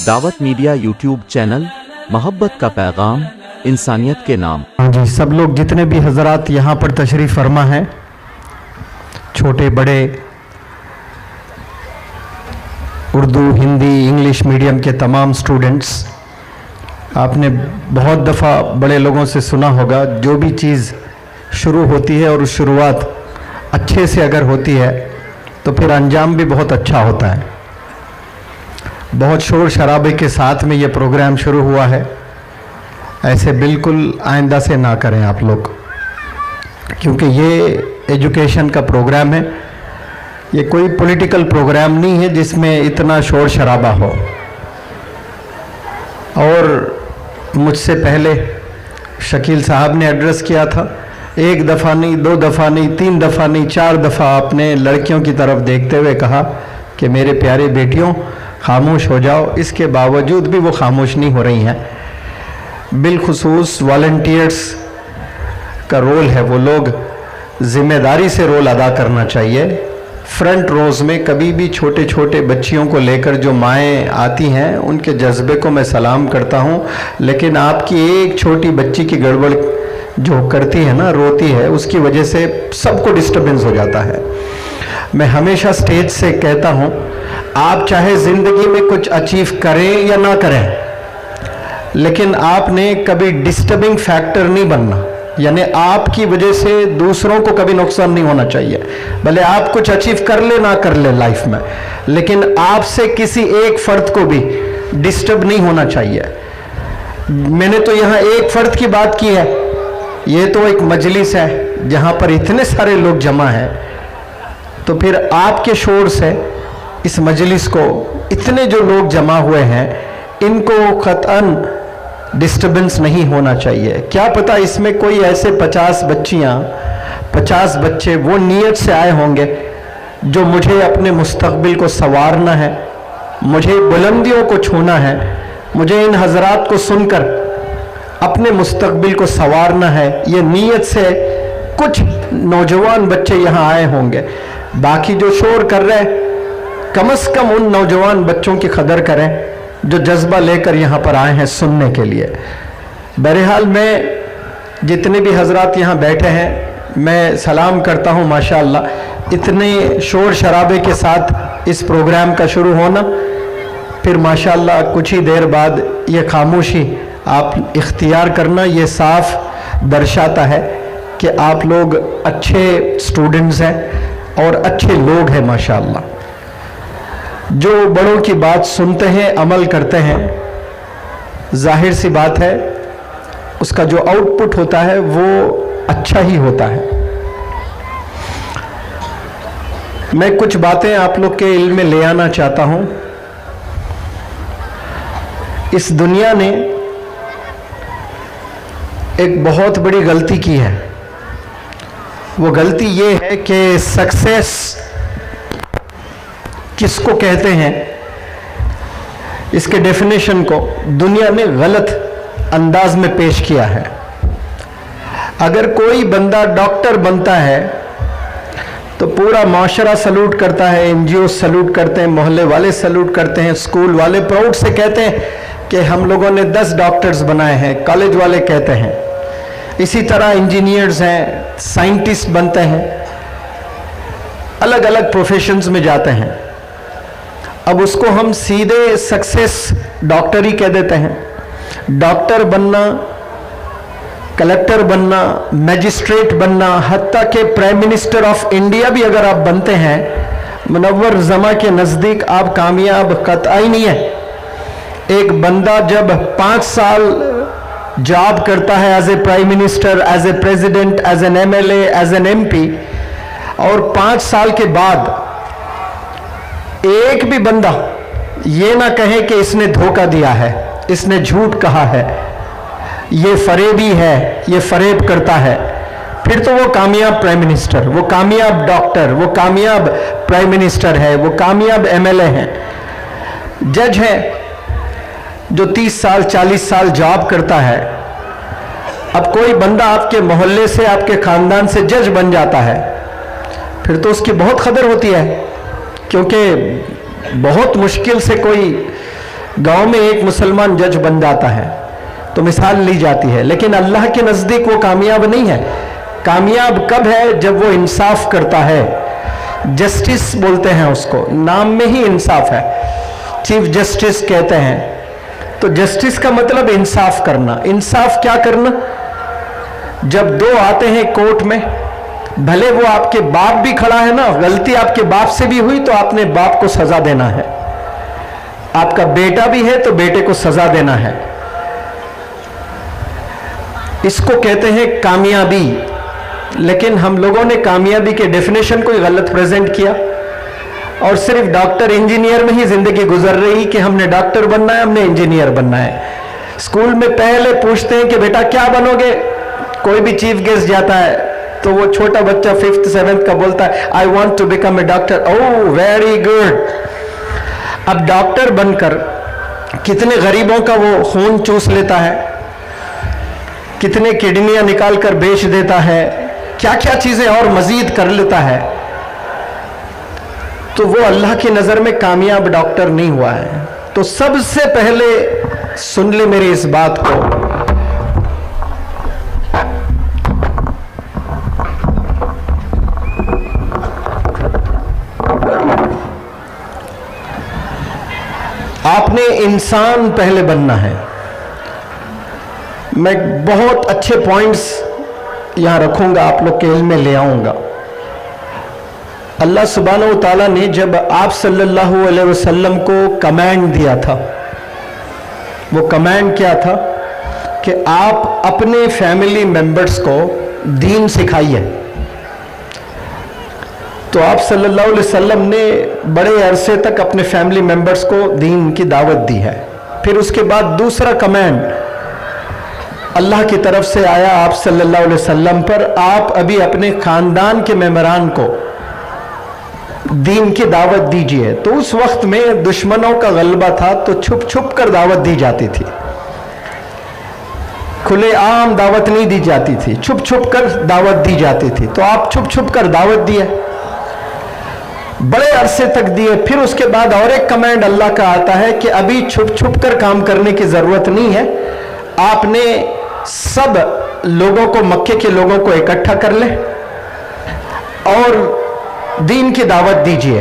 दावत media YouTube channel, मोहब्बत का पैगाम, इंसानियत के नाम। हाँ जी, सब लोग जितने भी हजरात यहाँ पर तशरीफ़ फरमा हैं, छोटे बड़े, उर्दू हिंदी इंग्लिश मीडियम के तमाम स्टूडेंट्स, आपने बहुत दफ़ा बड़े लोगों से सुना होगा, जो भी चीज़ शुरू होती है और शुरुआत अच्छे से अगर होती है तो फिर अंजाम भी बहुत अच्छा होता है। बहुत शोर शराबे के साथ में ये प्रोग्राम शुरू हुआ है, ऐसे बिल्कुल आइंदा से ना करें आप लोग, क्योंकि ये एजुकेशन का प्रोग्राम है, ये कोई पॉलिटिकल प्रोग्राम नहीं है जिसमें इतना शोर शराबा हो। और मुझसे पहले शकील साहब ने एड्रेस किया था, एक दफ़ा नहीं, दो दफ़ा नहीं, तीन दफ़ा नहीं, चार दफ़ा आपने लड़कियों की तरफ देखते हुए कहा कि मेरे प्यारे बेटियों खामोश हो जाओ। इसके बावजूद भी वो खामोश नहीं हो रही हैं। बिलखुसूस वॉलंटियर्स का रोल है, वो लोग ज़िम्मेदारी से रोल अदा करना चाहिए। फ्रंट रोज़ में कभी भी छोटे छोटे बच्चियों को लेकर जो माएँ आती हैं, उनके जज्बे को मैं सलाम करता हूँ, लेकिन आपकी एक छोटी बच्ची की गड़बड़ जो करती है ना, रोती है, उसकी वजह से सबको डिस्टर्बेंस हो जाता है। मैं हमेशा स्टेज से कहता हूँ, आप चाहे ज़िंदगी में कुछ अचीव करें या ना करें, लेकिन आपने कभी डिस्टर्बिंग फैक्टर नहीं बनना, यानी आपकी वजह से दूसरों को कभी नुकसान नहीं होना चाहिए। भले आप कुछ अचीव कर ले ना कर ले लाइफ में, लेकिन आपसे किसी एक फ़र्द को भी डिस्टर्ब नहीं होना चाहिए। मैंने तो यहाँ एक फ़र्द की बात की है, ये तो एक मजलिस है जहाँ पर इतने सारे लोग जमा हैं, तो फिर आपके शोर से इस मजलिस को इतने जो लोग जमा हुए हैं, इनको क़तअन डिस्टर्बेंस नहीं होना चाहिए। क्या पता इसमें कोई ऐसे 50 बच्चियाँ, 50 बच्चे वो नीयत से आए होंगे जो मुझे अपने मुस्तक़बिल को संवारना है, मुझे बुलंदियों को छूना है, मुझे इन हजरात को सुनकर अपने मुस्तक़बिल को संवारना है, ये नीयत से कुछ नौजवान बच्चे यहाँ आए होंगे। बाकी जो शोर कर रहे हैं, कम से कम उन नौजवान बच्चों की कदर करें जो जज्बा लेकर यहाँ पर आए हैं सुनने के लिए। बहरहाल मैं जितने भी हजरात यहाँ बैठे हैं, मैं सलाम करता हूँ। माशाअल्लाह इतने शोर शराबे के साथ इस प्रोग्राम का शुरू होना, फिर माशाअल्लाह कुछ ही देर बाद ये खामोशी आप इख्तियार करना, ये साफ दर्शाता है कि आप लोग अच्छे स्टूडेंट्स हैं और अच्छे लोग हैं माशाअल्लाह। जो बड़ों की बात सुनते हैं, अमल करते हैं, जाहिर सी बात है उसका जो आउटपुट होता है वो अच्छा ही होता है। मैं कुछ बातें आप लोग के इल्म में ले आना चाहता हूं। इस दुनिया ने एक बहुत बड़ी गलती की है। वो गलती ये है कि सक्सेस किसको कहते हैं, इसके डेफिनेशन को दुनिया ने गलत अंदाज में पेश किया है। अगर कोई बंदा डॉक्टर बनता है तो पूरा माशरा सल्यूट करता है, एनजीओ सल्यूट करते हैं, मोहल्ले वाले सल्यूट करते हैं, स्कूल वाले प्राउड से कहते हैं कि हम लोगों ने 10 डॉक्टर्स बनाए हैं, कॉलेज वाले कहते हैं। इसी तरह इंजीनियर्स हैं, साइंटिस्ट बनते हैं, अलग अलग प्रोफेशंस में जाते हैं। अब उसको हम सीधे सक्सेस डॉक्टर ही कह देते हैं। डॉक्टर बनना, कलेक्टर बनना, मैजिस्ट्रेट बनना, हत्ता के प्राइम मिनिस्टर ऑफ इंडिया भी अगर आप बनते हैं, मुनव्वर ज़मा के नज़दीक आप कामयाब कतई नहीं है। एक बंदा जब 5 साल जॉब करता है as a prime minister, as a president, as an MLA, as an MP, और 5 साल के बाद एक भी बंदा ये ना कहे कि इसने धोखा दिया है, इसने झूठ कहा है, ये फरेबी है, ये फरेब करता है, फिर तो वो कामयाब प्राइम मिनिस्टर, वो कामयाब डॉक्टर, वो कामयाब प्राइम मिनिस्टर है, वो कामयाब एमएलए है। जज है जो 30 साल 40 साल जॉब करता है, अब कोई बंदा आपके मोहल्ले से, आपके खानदान से जज बन जाता है, फिर तो उसकी बहुत कदर होती है, क्योंकि बहुत मुश्किल से कोई गांव में एक मुसलमान जज बन जाता है तो मिसाल ली जाती है, लेकिन अल्लाह के नज़दीक वो कामयाब नहीं है। कामयाब कब है? जब वो इंसाफ करता है। जस्टिस बोलते हैं उसको, नाम में ही इंसाफ है, चीफ जस्टिस कहते हैं। तो जस्टिस का मतलब इंसाफ करना। इंसाफ क्या करना? जब दो आते हैं कोर्ट में, भले वो आपके बाप भी खड़ा है ना, गलती आपके बाप से भी हुई तो आपने बाप को सजा देना है। आपका बेटा भी है तो बेटे को सजा देना है। इसको कहते हैं कामयाबी। लेकिन हम लोगों ने कामयाबी के डेफिनेशन को गलत प्रेजेंट किया और सिर्फ डॉक्टर इंजीनियर में ही जिंदगी गुजर रही कि हमने डॉक्टर बनना है, हमने इंजीनियर बनना है। स्कूल में पहले पूछते हैं कि बेटा क्या बनोगे? कोई भी चीफ गेस्ट जाता है तो वो छोटा बच्चा 5th 7th का बोलता है I want to become a doctor. Oh very good. अब डॉक्टर बनकर कितने गरीबों का वो खून चूस लेता है, कितने किडनियां निकाल कर बेच देता है, क्या क्या चीजें और मजीद कर लेता है। तो वो अल्लाह की नजर में कामयाब डॉक्टर नहीं हुआ है। तो सबसे पहले सुन ले मेरी इस बात को, आपने इंसान पहले बनना है। मैं बहुत अच्छे पॉइंट्स यहां रखूंगा, आप लोग के इल्म में ले आऊंगा। अल्लाह सुब्हानहू व तआला ने जब आप सल्लल्लाहु अलैहि वसल्लम को कमांड दिया था, वो कमांड क्या था कि आप अपने फैमिली मेंबर्स को दीन सिखाइए। तो आप सल्लल्लाहु अलैहि वसल्लम ने बड़े अरसे तक अपने फैमिली मेंबर्स को दीन की दावत दी है। फिर उसके बाद दूसरा कमांड अल्लाह की तरफ से आया आप सल्लल्लाहु अलैहि वसल्लम पर, आप अभी अपने खानदान के मेंबरान को दीन की दावत दीजिए। तो उस वक्त में दुश्मनों का गलबा था तो छुप छुप कर दावत दी जाती थी, खुले आम दावत नहीं दी जाती थी, छुप छुप कर दावत दी जाती थी। तो आप छुप छुप कर दावत दिए, बड़े अरसे तक दिए। फिर उसके बाद और एक कमांड अल्लाह का आता है कि अभी छुप छुप कर काम करने की जरूरत नहीं है, आपने सब लोगों को, मक्के के लोगों को इकट्ठा कर ले और दीन की दावत दीजिए।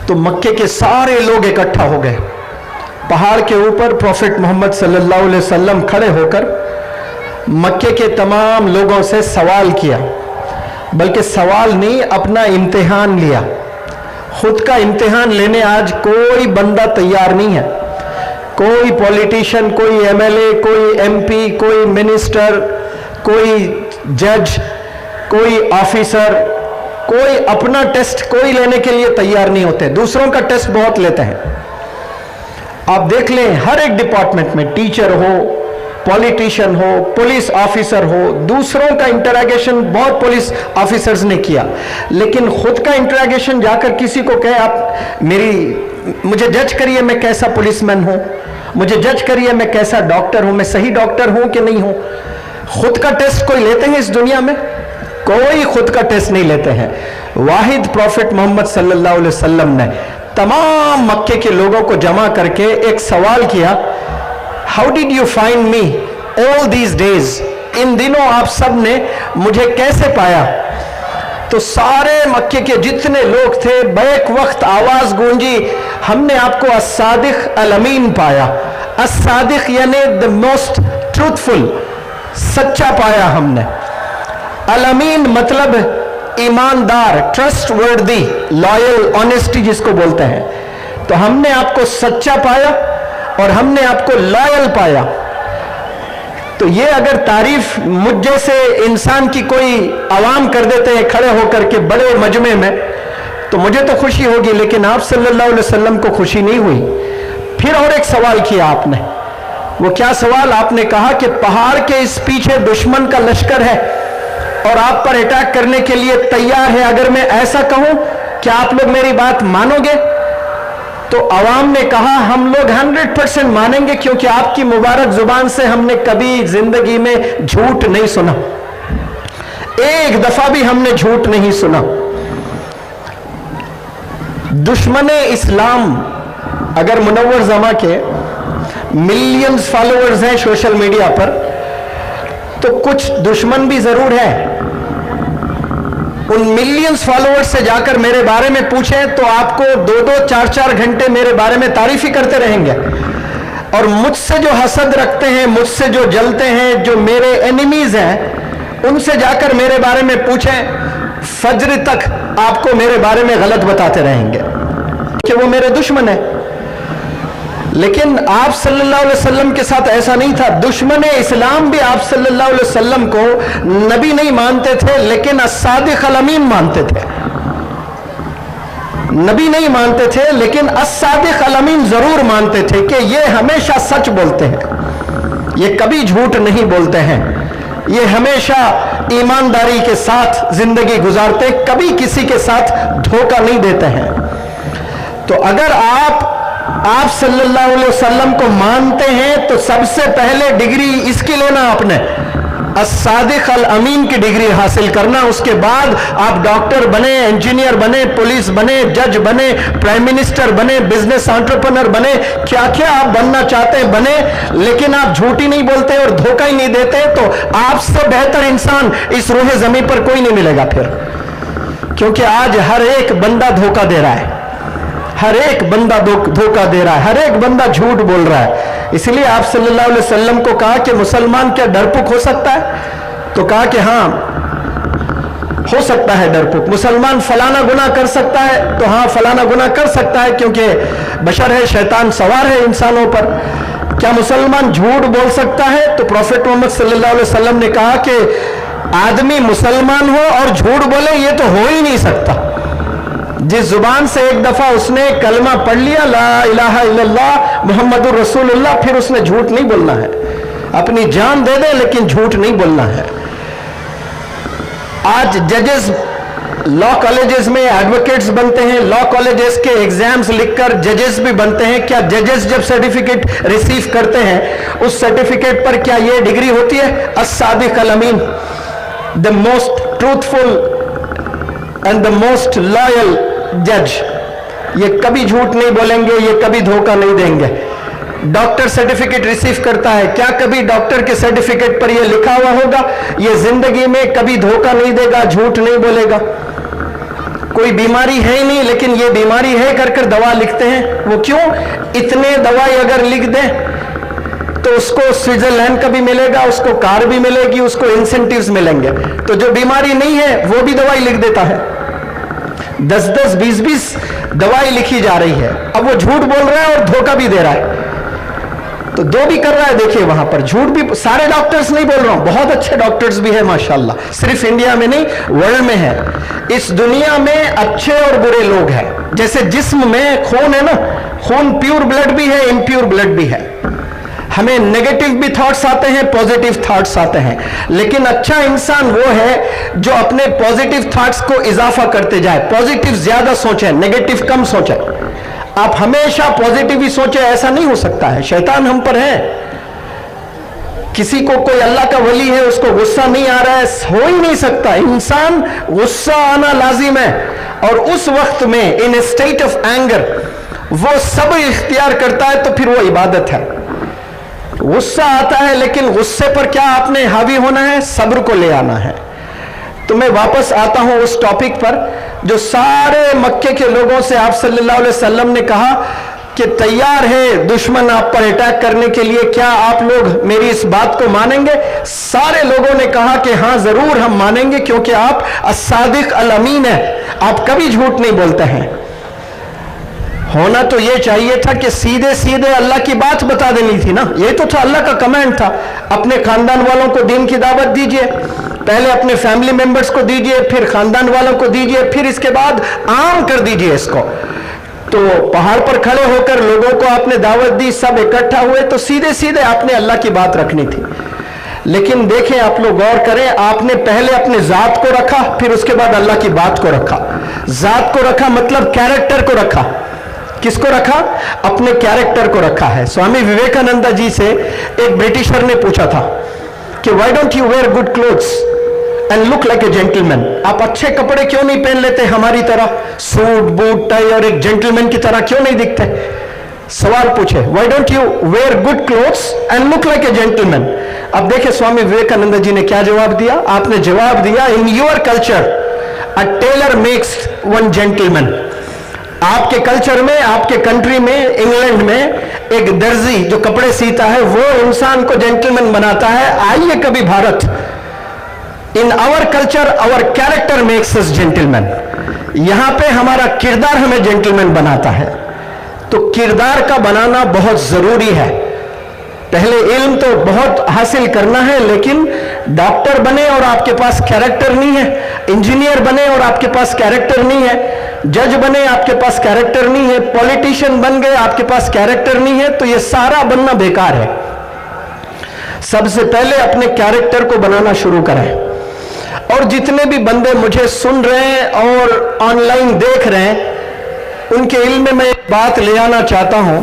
तो मक्के के सारे लोग इकट्ठा हो गए। पहाड़ के ऊपर प्रॉफिट मोहम्मद सल्लल्लाहु अलैहि वसल्लम खड़े होकर मक्के के तमाम लोगों से सवाल किया, बल्कि सवाल नहीं, अपना इम्तिहान लिया। खुद का इम्तिहान लेने आज कोई बंदा तैयार नहीं है। कोई पॉलिटिशियन, कोई एमएलए, कोई एमपी, कोई मिनिस्टर, कोई जज, कोई ऑफिसर, कोई अपना टेस्ट कोई लेने के लिए तैयार नहीं होते। दूसरों का टेस्ट बहुत लेते हैं। आप देख लें, हर एक डिपार्टमेंट में, टीचर हो, पॉलिटिशियन हो, पुलिस ऑफिसर हो, दूसरों का इंटरोगेशन बहुत पुलिस ऑफिसर्स ने किया, लेकिन खुद का इंटरोगेशन जाकर किसी को कहे आप मुझे जज करिए मैं कैसा पुलिसमैन हूं, मुझे जज करिए मैं कैसा डॉक्टर हूं, मैं सही डॉक्टर हूं कि नहीं हूं। खुद का टेस्ट कोई लेते हैं इस दुनिया में? कोई खुद का टेस्ट नहीं लेते हैं। वाहिद प्रॉफिट मोहम्मद सल्लल्लाहु अलैहि वसल्लम ने तमाम मक्के के लोगों को जमा करके एक सवाल किया, how did you find me all these days? इन दिनों आप सब ने मुझे कैसे पाया? तो सारे मक्के के जितने लोग थे बैक वक्त आवाज गूंजी, हमने आपको अस्सादिक अल अमीन पाया। अस्सादिक यानी द मोस्ट ट्रूथफुल, सच्चा पाया हमने। अल अमीन मतलब ईमानदार, ट्रस्ट वर्दी, लॉयल, ऑनेस्टी जिसको बोलते हैं। तो हमने आपको सच्चा पाया और हमने आपको लॉयल पाया। तो ये अगर तारीफ मुझ जैसे इंसान की कोई आवाम कर देते हैं खड़े होकर के बड़े मजमे में, तो मुझे तो खुशी होगी, लेकिन आप सल्लल्लाहु अलैहि वसल्लम को खुशी नहीं हुई। फिर और एक सवाल किया आपने। वो क्या सवाल? आपने कहा कि पहाड़ के इस पीछे दुश्मन का लश्कर है और आप पर अटैक करने के लिए तैयार है। अगर मैं ऐसा कहूं, क्या आप लोग मेरी बात मानोगे? तो अवाम ने कहा हम लोग 100% मानेंगे, क्योंकि आपकी मुबारक जुबान से हमने कभी जिंदगी में झूठ नहीं सुना, एक दफा भी हमने झूठ नहीं सुना। दुश्मने इस्लाम अगर मुनव्वर जमा के मिलियंस फॉलोअर्स हैं सोशल मीडिया पर, तो कुछ दुश्मन भी जरूर है। उन मिलियंस फॉलोअर्स से जाकर मेरे बारे में पूछें तो आपको 2-2, 4-4 घंटे मेरे बारे में तारीफ ही करते रहेंगे। और मुझसे जो हसद रखते हैं, मुझसे जो जलते हैं, जो मेरे एनिमीज हैं, उनसे जाकर मेरे बारे में पूछें, फज्र तक आपको मेरे बारे में गलत बताते रहेंगे कि वो मेरे दुश्मन है। लेकिन आप सल्लल्लाहु अलैहि वसल्लम के साथ ऐसा नहीं था। दुश्मन इस्लाम भी आप सल्लल्लाहु अलैहि वसल्लम को नबी नहीं मानते थे, लेकिन अस्सादिक अल अमीन मानते थे। नबी नहीं मानते थे, लेकिन अस्सादिक अल अमीन जरूर मानते थे कि ये हमेशा सच बोलते हैं, ये कभी झूठ नहीं बोलते हैं, ये हमेशा ईमानदारी के साथ जिंदगी गुजारते, कभी किसी के साथ धोखा नहीं देते हैं। तो अगर आप सल्लल्लाहु अलैहि वसल्लम को मानते हैं तो सबसे पहले डिग्री इसकी लेना, आपने अस्सादिक अल अमीन की डिग्री हासिल करना। उसके बाद आप डॉक्टर बने, इंजीनियर बने, पुलिस बने, जज बने, प्राइम मिनिस्टर बने, बिजनेस एंटरप्रेन्योर बने, क्या क्या आप बनना चाहते हैं बने, लेकिन आप झूठी नहीं बोलते और धोखा ही नहीं देते, तो आपसे बेहतर इंसान इस रूह जमीन पर कोई नहीं मिलेगा फिर। क्योंकि आज हर एक बंदा धोखा दे रहा है, हर एक बंदा धोखा दे रहा है, हर एक बंदा झूठ बोल रहा है। इसलिए आप सल्लल्लाहु अलैहि वसल्लम को कहा कि मुसलमान क्या डरपोक हो सकता है? तो कहा कि हाँ हो सकता है डरपोक। मुसलमान फलाना गुनाह कर सकता है? तो हाँ फलाना गुनाह कर सकता है, क्योंकि बशर है, शैतान सवार है इंसानों पर। क्या मुसलमान झूठ बोल सकता है? तो प्रॉफेट मोहम्मद सल्लल्लाहु अलैहि वसल्लम ने कहा कि आदमी मुसलमान हो और झूठ बोले, ये तो हो ही नहीं सकता। जिस जुबान से एक दफा उसने कलमा पढ़ लिया, ला इलाहा इल्लल्लाह मुहम्मदुर रसूलुल्लाह, फिर उसने झूठ नहीं बोलना है। अपनी जान दे दे लेकिन झूठ नहीं बोलना है। आज जजेस लॉ कॉलेजेस में एडवोकेट्स बनते हैं, लॉ कॉलेजेस के एग्जाम्स लिखकर जजेस भी बनते हैं। क्या जजेस जब सर्टिफिकेट रिसीव करते हैं, उस सर्टिफिकेट पर क्या यह डिग्री होती है, अस्सादिक अल अमीन, the most truthful and the most loyal जज? ये कभी झूठ नहीं बोलेंगे, ये कभी धोखा नहीं देंगे। डॉक्टर सर्टिफिकेट रिसीव करता है, क्या कभी डॉक्टर के सर्टिफिकेट पर यह लिखा हुआ होगा, ये जिंदगी में कभी धोखा नहीं देगा, झूठ नहीं बोलेगा? कोई बीमारी है ही नहीं, लेकिन ये बीमारी है कर कर दवा लिखते हैं। वो क्यों? इतने दवाई अगर लिख दें तो उसको स्विट्जरलैंड का भी मिलेगा, उसको कार भी मिलेगी, उसको इंसेंटिव्स मिलेंगे। तो जो बीमारी नहीं है वो भी दवाई लिख देता है। 10-10, 20-20 दवाई लिखी जा रही है। अब वो झूठ बोल रहा है और धोखा भी दे रहा है, तो दो भी कर रहा है। देखिए वहां पर झूठ भी, सारे डॉक्टर्स नहीं बोल रहा हूं, बहुत अच्छे डॉक्टर्स भी है माशाल्लाह, सिर्फ इंडिया में नहीं वर्ल्ड में है। इस दुनिया में अच्छे और बुरे लोग हैं। जैसे जिस्म में खून है ना, खून प्योर ब्लड भी है, इम्प्योर ब्लड भी है। हमें नेगेटिव भी थॉट्स आते हैं, पॉजिटिव थॉट्स आते हैं, लेकिन अच्छा इंसान वो है जो अपने पॉजिटिव थॉट्स को इजाफा करते जाए, पॉजिटिव ज्यादा सोचे, नेगेटिव कम सोचे। आप हमेशा पॉजिटिव ही सोचे, ऐसा नहीं हो सकता है, शैतान हम पर है। किसी को कोई अल्लाह का वली है, उसको गुस्सा नहीं आ रहा है, हो ही नहीं सकता। इंसान गुस्सा आना लाजिम है, और उस वक्त में इन स्टेट ऑफ एंगर वो सब इख्तियार करता है, तो फिर वो इबादत है। गुस्सा आता है, लेकिन गुस्से पर क्या आपने हावी होना है, सब्र को ले आना है। तो मैं वापस आता हूं उस टॉपिक पर जो सारे मक्के के लोगों से आप सल्लल्लाहु अलैहि वसल्लम ने कहा कि तैयार है दुश्मन आप पर अटैक करने के लिए, क्या आप लोग मेरी इस बात को मानेंगे? सारे लोगों ने कहा कि हां जरूर हम मानेंगे, क्योंकि आप अस्सादिक अल अमीन है, आप कभी झूठ नहीं बोलते हैं। होना तो यह चाहिए था कि सीधे सीधे अल्लाह की बात बता देनी थी ना, ये तो था अल्लाह का कमांड था। अपने खानदान वालों को दीन की दावत दीजिए, पहले अपने फैमिली मेंबर्स को दीजिए, फिर खानदान वालों को दीजिए, फिर इसके बाद आम कर दीजिए इसको। तो पहाड़ पर खड़े होकर लोगों को आपने दावत दी, सब इकट्ठा हुए, तो सीधे सीधे आपने अल्लाह की बात रखनी थी। लेकिन देखें, आप लोग गौर करें, आपने पहले अपने जात को रखा, फिर उसके बाद अल्लाह की बात को रखा। जात को रखा मतलब कैरेक्टर को रखा। किसको रखा? अपने कैरेक्टर को रखा है। स्वामी विवेकानंद जी से एक ब्रिटिशर ने पूछा था कि why don't you wear good clothes and look like a gentleman? आप अच्छे कपड़े क्यों नहीं पहन लेते हमारी तरह, सूट बूट टाई और एक जेंटलमैन की तरह क्यों नहीं दिखते? सवाल पूछे, why don't you wear good clothes and look like a gentleman. अब देखिए स्वामी विवेकानंद जी ने क्या जवाब दिया। आपने जवाब दिया, in your culture a tailor makes one gentleman. आपके कल्चर में, आपके कंट्री में, इंग्लैंड में एक दर्जी जो कपड़े सीता है वो इंसान को जेंटलमैन बनाता है। आइए कभी Bharat, in our culture our character makes us gentleman. यहां पे हमारा किरदार हमें जेंटलमैन बनाता है। तो किरदार का बनाना बहुत जरूरी है। पहले इल्म तो बहुत हासिल करना है, लेकिन डॉक्टर बने और आपके पास कैरेक्टर नहीं है, इंजीनियर बने और आपके पास कैरेक्टर नहीं है, जज बने आपके पास कैरेक्टर नहीं है, पॉलिटिशियन बन गए आपके पास कैरेक्टर नहीं है, तो ये सारा बनना बेकार है। सबसे पहले अपने कैरेक्टर को बनाना शुरू करें। और जितने भी बंदे मुझे सुन रहे हैं और ऑनलाइन देख रहे हैं, उनके इल्म में मैं एक बात ले आना चाहता हूं।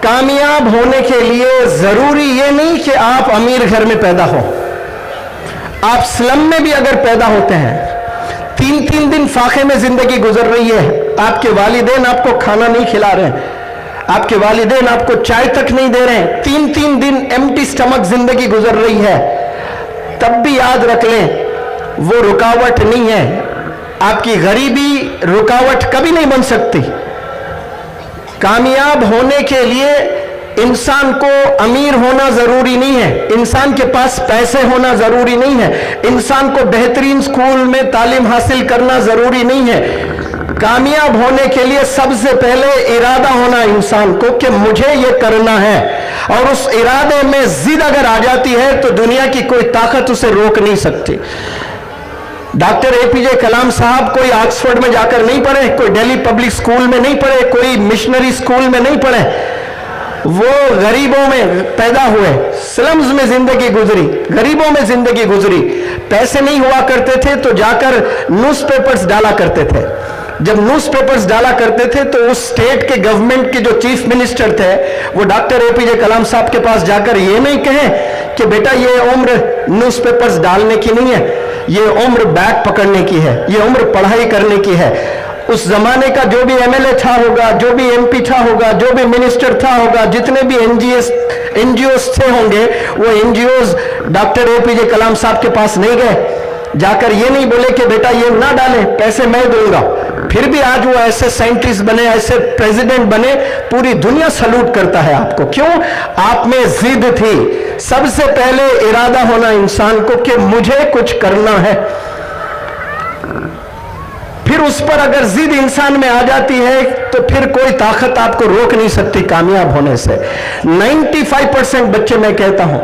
कामयाब होने के लिए जरूरी ये नहीं कि आप अमीर घर में पैदा हो। आप स्लम में भी अगर पैदा होते हैं, 3-3 दिन फाके में जिंदगी गुजर रही है, आपके वालिदैन आपको खाना नहीं खिला रहे हैं, आपके वालिदैन आपको चाय तक नहीं दे रहे हैं, 3-3 दिन एम्प्टी स्टमक जिंदगी गुजर रही है, तब भी याद रख लें वो रुकावट नहीं है। आपकी गरीबी रुकावट कभी नहीं बन सकती। कामयाब होने के लिए इंसान को अमीर होना जरूरी नहीं है, इंसान के पास पैसे होना जरूरी नहीं है, इंसान को बेहतरीन स्कूल में तालीम हासिल करना जरूरी नहीं है। कामयाब होने के लिए सबसे पहले इरादा होना इंसान को कि मुझे ये करना है, और उस इरादे में जिद अगर आ जाती है तो दुनिया की कोई ताकत उसे रोक नहीं सकती। डॉक्टर एपीजे कलाम साहब कोई ऑक्सफोर्ड में जाकर नहीं पढ़े, कोई दिल्ली पब्लिक स्कूल में नहीं पढ़े, कोई मिशनरी स्कूल में नहीं पढ़े, वो गरीबों में पैदा हुए, स्लम्स में जिंदगी गुजरी, गरीबों में जिंदगी गुजरी। पैसे नहीं हुआ करते थे तो जाकर न्यूज़पेपर्स डाला करते थे। जब न्यूज़पेपर्स डाला करते थे तो उस स्टेट के गवर्नमेंट के जो चीफ मिनिस्टर थे वो डॉक्टर एपीजे कलाम साहब के पास जाकर ये नहीं कहें कि बेटा ये उम्र न्यूज़पेपर्स डालने की नहीं है, ये उम्र बैग पकड़ने की है, ये उम्र पढ़ाई करने की है। उस जमाने का जो भी एमएलए था होगा, जो भी एमपी था होगा, जो भी मिनिस्टर था होगा, जितने भी एनजीओस थे होंगे, वो एनजीओस डॉक्टर एपीजे कलाम साहब के पास नहीं गए, जाकर ये नहीं बोले कि बेटा ये ना डालें, पैसे मैं दूंगा। फिर भी आज वो ऐसे साइंटिस्ट बने, ऐसे प्रेसिडेंट बने, पूरी दुनिया सलूट करता है आपको। क्यों? आप में जिद थी। सबसे पहले इरादा होना इंसान को कि मुझे कुछ करना है। फिर उस पर अगर जिद इंसान में आ जाती है तो फिर कोई ताकत आपको रोक नहीं सकती कामयाब होने से। 95% बच्चे, मैं कहता हूं,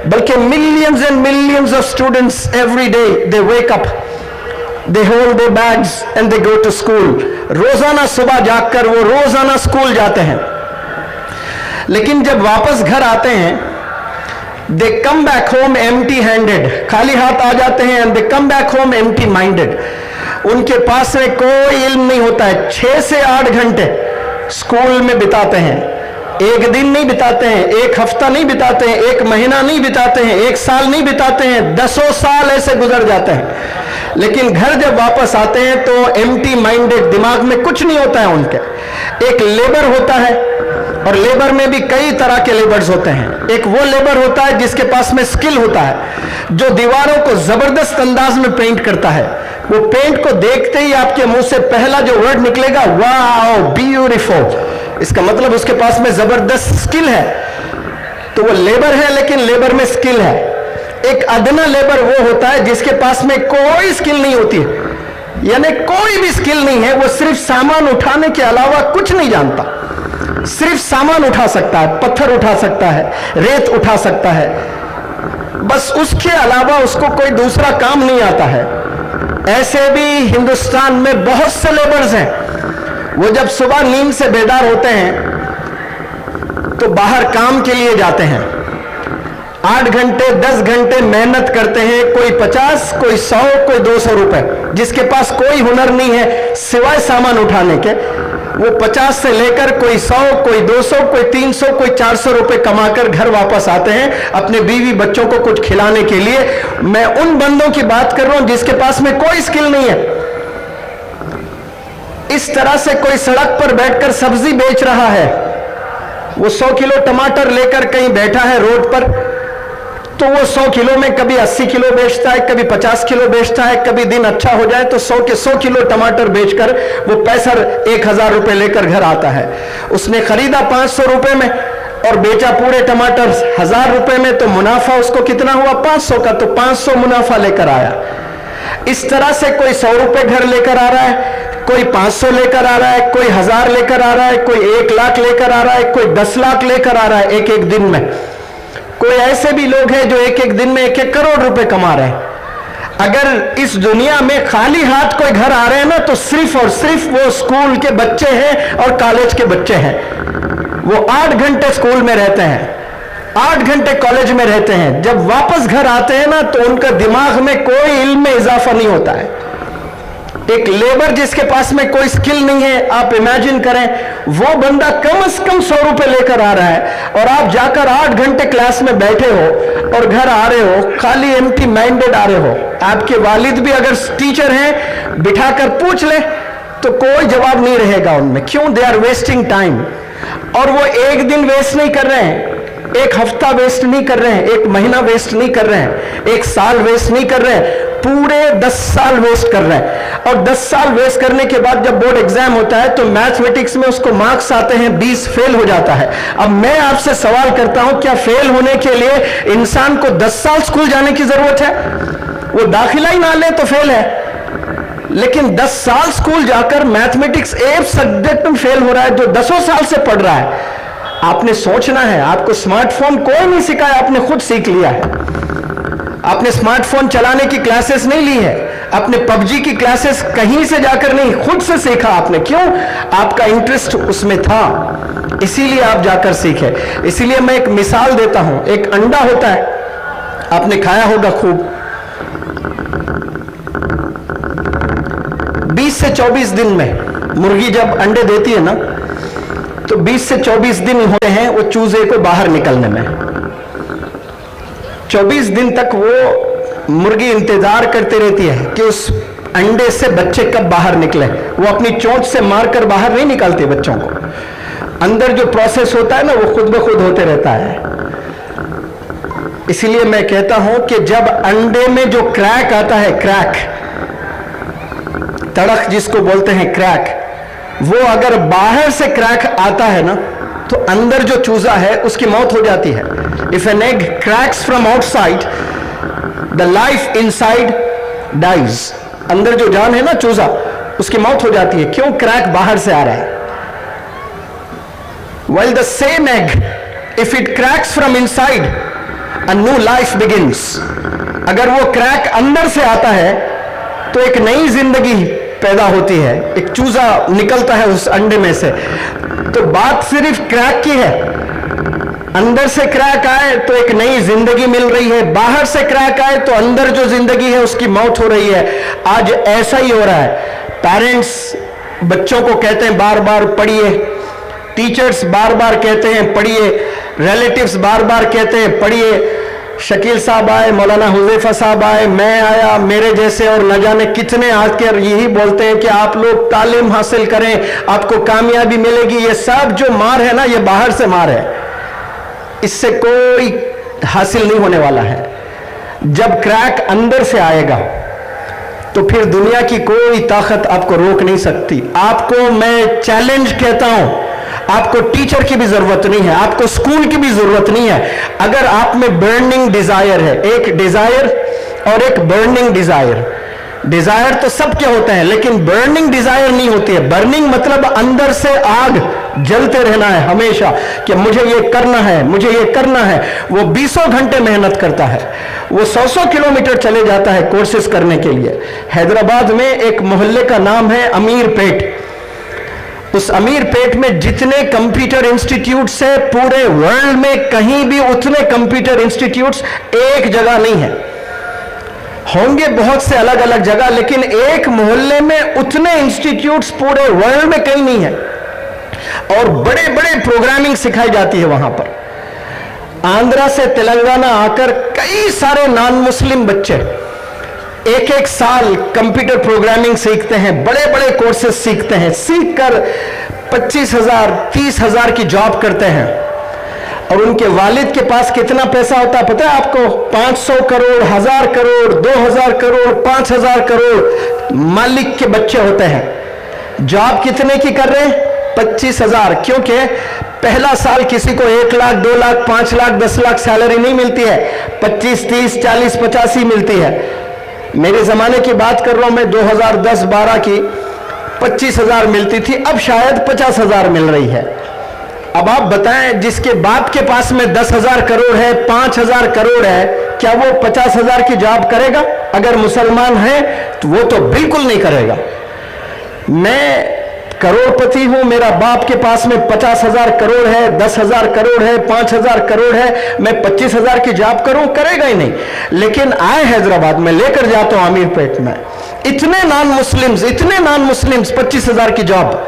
बल्कि millions and millions of students every day they wake up, they hold their bags and they go to school. रोजाना सुबह जागकर वो रोजाना स्कूल जाते हैं, लेकिन जब वापस घर आते हैं they come back home empty handed, खाली हाथ आ जाते हैं, and they come back home empty minded. उनके पास में कोई इल्म नहीं होता है। 6 से 8 घंटे स्कूल में बिताते हैं, एक दिन नहीं बिताते हैं, एक हफ्ता नहीं बिताते हैं, एक महीना नहीं बिताते हैं, एक साल नहीं बिताते हैं, 10 साल ऐसे गुजर जाते हैं। लेकिन घर जब वापस आते हैं तो एम्प्टी माइंडेड, दिमाग में कुछ नहीं होता है उनके। एक लेबर होता है, और लेबर में भी कई तरह के लेबर्स होते हैं। एक वो लेबर होता है जिसके पास में स्किल होता है, जो दीवारों को जबरदस्त अंदाज में पेंट करता है। वो पेंट को देखते ही आपके मुंह से पहला जो वर्ड निकलेगा, वाओ ब्यूटीफुल, इसका मतलब उसके पास में जबरदस्त स्किल है। तो वो लेबर है, लेकिन लेबर में स्किल है। एक अदना लेबर वो होता है जिसके पास में कोई स्किल नहीं होती है, यानी कोई भी स्किल नहीं है, वो सिर्फ सामान उठाने के अलावा कुछ नहीं जानता। सिर्फ सामान उठा सकता है, पत्थर उठा सकता है, रेत उठा सकता है, बस उसके अलावा उसको कोई दूसरा काम नहीं आता है। ऐसे भी हिंदुस्तान में बहुत से लेबर्स हैं। वो जब सुबह नींद से बेदार होते हैं तो बाहर काम के लिए जाते हैं, 8 घंटे 10 घंटे मेहनत करते हैं, कोई 50, कोई 100, कोई 200 रुपए। जिसके पास कोई हुनर नहीं है सिवाय सामान उठाने के, वो 50 से लेकर कोई 100, कोई 200, कोई 300, कोई 400 रुपए कमाकर घर वापस आते हैं अपने बीवी बच्चों को कुछ खिलाने के लिए। मैं उन बंदों की बात कर रहा हूं जिसके पास में कोई स्किल नहीं है। इस तरह से कोई सड़क पर बैठकर सब्जी बेच रहा है, वो 100 किलो टमाटर लेकर कहीं बैठा है रोड पर, तो वो 100 किलो में कभी 80 किलो बेचता है, कभी 50 किलो बेचता है, कभी दिन अच्छा हो जाए तो 100 के 100 किलो टमाटर बेचकर वो पैसा 1000 रुपए लेकर घर आता है। उसने खरीदा 500 रुपए में और बेचा पूरे टमाटर 1000 रुपए में, तो मुनाफा उसको कितना हुआ 500 का, तो 500 मुनाफा लेकर आया। इस तरह से कोई 100 रुपए घर लेकर आ रहा है, कोई 500 लेकर आ रहा है, कोई 1000 लेकर आ रहा है, कोई 1 लाख लेकर आ रहा है, कोई 10 लाख लेकर आ रहा है एक एक दिन में। कोई ऐसे भी लोग हैं जो एक एक दिन में 1-1 करोड़ रुपए कमा रहे हैं। अगर इस दुनिया में खाली हाथ कोई घर आ रहे हैं ना, तो सिर्फ और सिर्फ वो स्कूल के बच्चे हैं और कॉलेज के बच्चे हैं। वो 8 घंटे स्कूल में रहते हैं, 8 घंटे कॉलेज में रहते हैं, जब वापस घर आते हैं ना तो उनका दिमाग में कोई इल्म में इजाफा नहीं होता है। एक लेबर जिसके पास में कोई स्किल नहीं है, आप इमेजिन करें, वो बंदा कम से कम 100 रुपए लेकर आ रहा है और आप जाकर 8 घंटे क्लास में बैठे हो और घर आ रहे हो खाली एम्प्टी माइंडेड आ रहे हो। आपके वालिद भी अगर टीचर हैं, बिठाकर पूछ ले तो कोई जवाब नहीं रहेगा उनमें। क्यों? They are wasting time. और वो एक दिन वेस्ट नहीं कर रहे हैं, एक हफ्ता वेस्ट नहीं कर रहे हैं, एक महीना वेस्ट नहीं कर रहे हैं, एक साल वेस्ट नहीं कर रहे हैं, पूरे 10 साल वेस्ट कर रहे हैं। और 10 साल वेस्ट करने के बाद जब बोर्ड एग्जाम होता है तो मैथमेटिक्स में उसको मार्क्स आते हैं 20, फेल हो जाता है। अब मैं आपसे सवाल करता हूं, क्या फेल होने के लिए इंसान को 10 साल स्कूल जाने की जरूरत है? वो दाखिला ही ना ले तो फेल है, लेकिन 10 साल स्कूल जाकर मैथमेटिक्स एक सब्जेक्ट में फेल हो रहा है जो 10 साल से पढ़ रहा है। आपने सोचना है, आपको स्मार्टफोन कोई नहीं सिखाया, आपने खुद सीख लिया है। आपने स्मार्टफोन चलाने की क्लासेस नहीं ली है, आपने पबजी की क्लासेस कहीं से जाकर नहीं, खुद से सीखा आपने। क्यों? आपका इंटरेस्ट उसमें था, इसीलिए आप जाकर सीखे। इसीलिए मैं एक मिसाल देता हूं। एक अंडा होता है, आपने खाया होगा खूब, 20 से 24 दिन में मुर्गी जब अंडे देती है ना, तो 20 से 24 दिन होते हैं वो चूजे को बाहर निकलने में। 24 दिन तक वो मुर्गी इंतजार करती रहती है कि उस अंडे से बच्चे कब बाहर निकले। वो अपनी चोंच से मारकर बाहर नहीं निकालती बच्चों को। अंदर जो प्रोसेस होता है ना, वो खुद ब खुद होते रहता है। इसीलिए मैं कहता हूं कि जब अंडे में जो क्रैक आता है, क्रैक, तड़क जिसको बोलते हैं क्रैक, वो अगर बाहर से क्रैक आता है ना, तो अंदर जो चूजा है उसकी मौत हो जाती है। If an egg cracks from outside, the life inside dies. अंदर जो जान है ना चूजा, उसकी मौत हो जाती है। क्यों? क्रैक बाहर से आ रहा है। while the same egg, if it cracks from inside, a new life begins. अगर वो क्रैक अंदर से आता है तो एक नई जिंदगी पैदा होती है, एक चूजा निकलता है उस अंडे में से। तो बात सिर्फ क्रैक की है। अंदर से क्रैक आए तो एक नई जिंदगी मिल रही है, बाहर से क्रैक आए तो अंदर जो जिंदगी है उसकी मौत हो रही है। आज ऐसा ही हो रहा है। पेरेंट्स बच्चों को कहते हैं बार बार पढ़िए, टीचर्स बार बार कहते हैं पढ़िए, रिलेटिव्स बार बार कहते हैं पढ़िए। शकील साहब आए, मौलाना हुज़ैफा साहब आए, मैं आया, मेरे जैसे और न जाने कितने आकर यही बोलते हैं कि आप लोग तालीम हासिल करें, आपको कामयाबी मिलेगी। ये सब जो मार है ना, ये बाहर से मार है, इससे कोई हासिल नहीं होने वाला है। जब क्रैक अंदर से आएगा तो फिर दुनिया की कोई ताकत आपको रोक नहीं सकती। आपको मैं चैलेंज कहता हूं, आपको टीचर की भी जरूरत नहीं है, आपको स्कूल की भी जरूरत नहीं है। अगर आप में बर्निंग डिजायर है, एक डिजायर और एक बर्निंग डिजायर। डिजायर तो सबके होते हैं, लेकिन बर्निंग डिजायर नहीं होती है। बर्निंग मतलब अंदर से आग जलते रहना है हमेशा कि मुझे ये करना है, मुझे ये करना है। वो 20 घंटे मेहनत करता है, वो 100 किलोमीटर चले जाता है कोर्सेज करने के लिए। हैदराबाद में एक मोहल्ले का नाम है अमीर पेट। उस अमीर पेट में जितने कंप्यूटर इंस्टीट्यूट्स है पूरे वर्ल्ड में, कहीं भी उतने कंप्यूटर इंस्टीट्यूट्स एक जगह नहीं है। होंगे बहुत से अलग अलग जगह, लेकिन एक मोहल्ले में उतने इंस्टीट्यूट्स पूरे वर्ल्ड में कहीं नहीं है। और बड़े बड़े प्रोग्रामिंग सिखाई जाती है वहां पर। आंध्रा से तेलंगाना आकर कई सारे नॉन मुस्लिम बच्चे एक एक साल कंप्यूटर प्रोग्रामिंग सीखते हैं, बड़े बड़े कोर्सेज सीखते हैं, सीखकर 25,000 30,000 की जॉब करते हैं। और उनके वालिद के पास कितना पैसा होता है पता है आपको? 500 करोड़, 1000 करोड़, 2000 करोड़, 5000 करोड़ मालिक के बच्चे होते हैं। जॉब कितने की कर रहे हैं? 25,000। क्योंकि पहला साल किसी को 1 लाख, 2 लाख, 5 लाख, 10 लाख सैलरी नहीं मिलती है, 25, 30, 40, 85 मिलती है। मेरे जमाने की बात कर रहा हूं मैं, 2010-12 की 25,000 मिलती थी, अब शायद 50,000 मिल रही है। अब आप बताएं, जिसके बाप के पास में 10,000 करोड़ है, 5,000 करोड़ है, क्या वो 50,000 की जॉब करेगा? अगर मुसलमान है तो वो तो बिल्कुल नहीं करेगा। मैं करोड़पति हूं, मेरा बाप के पास में 50,000 करोड़ है, 10,000 करोड़ है, 5,000 करोड़ है, मैं 25,000 की जॉब करूं? करेगा ही नहीं। लेकिन आए हैदराबाद में, लेकर जाता हूं अमीरपेट में, इतने नॉन मुस्लिम्स 25,000 की जॉब,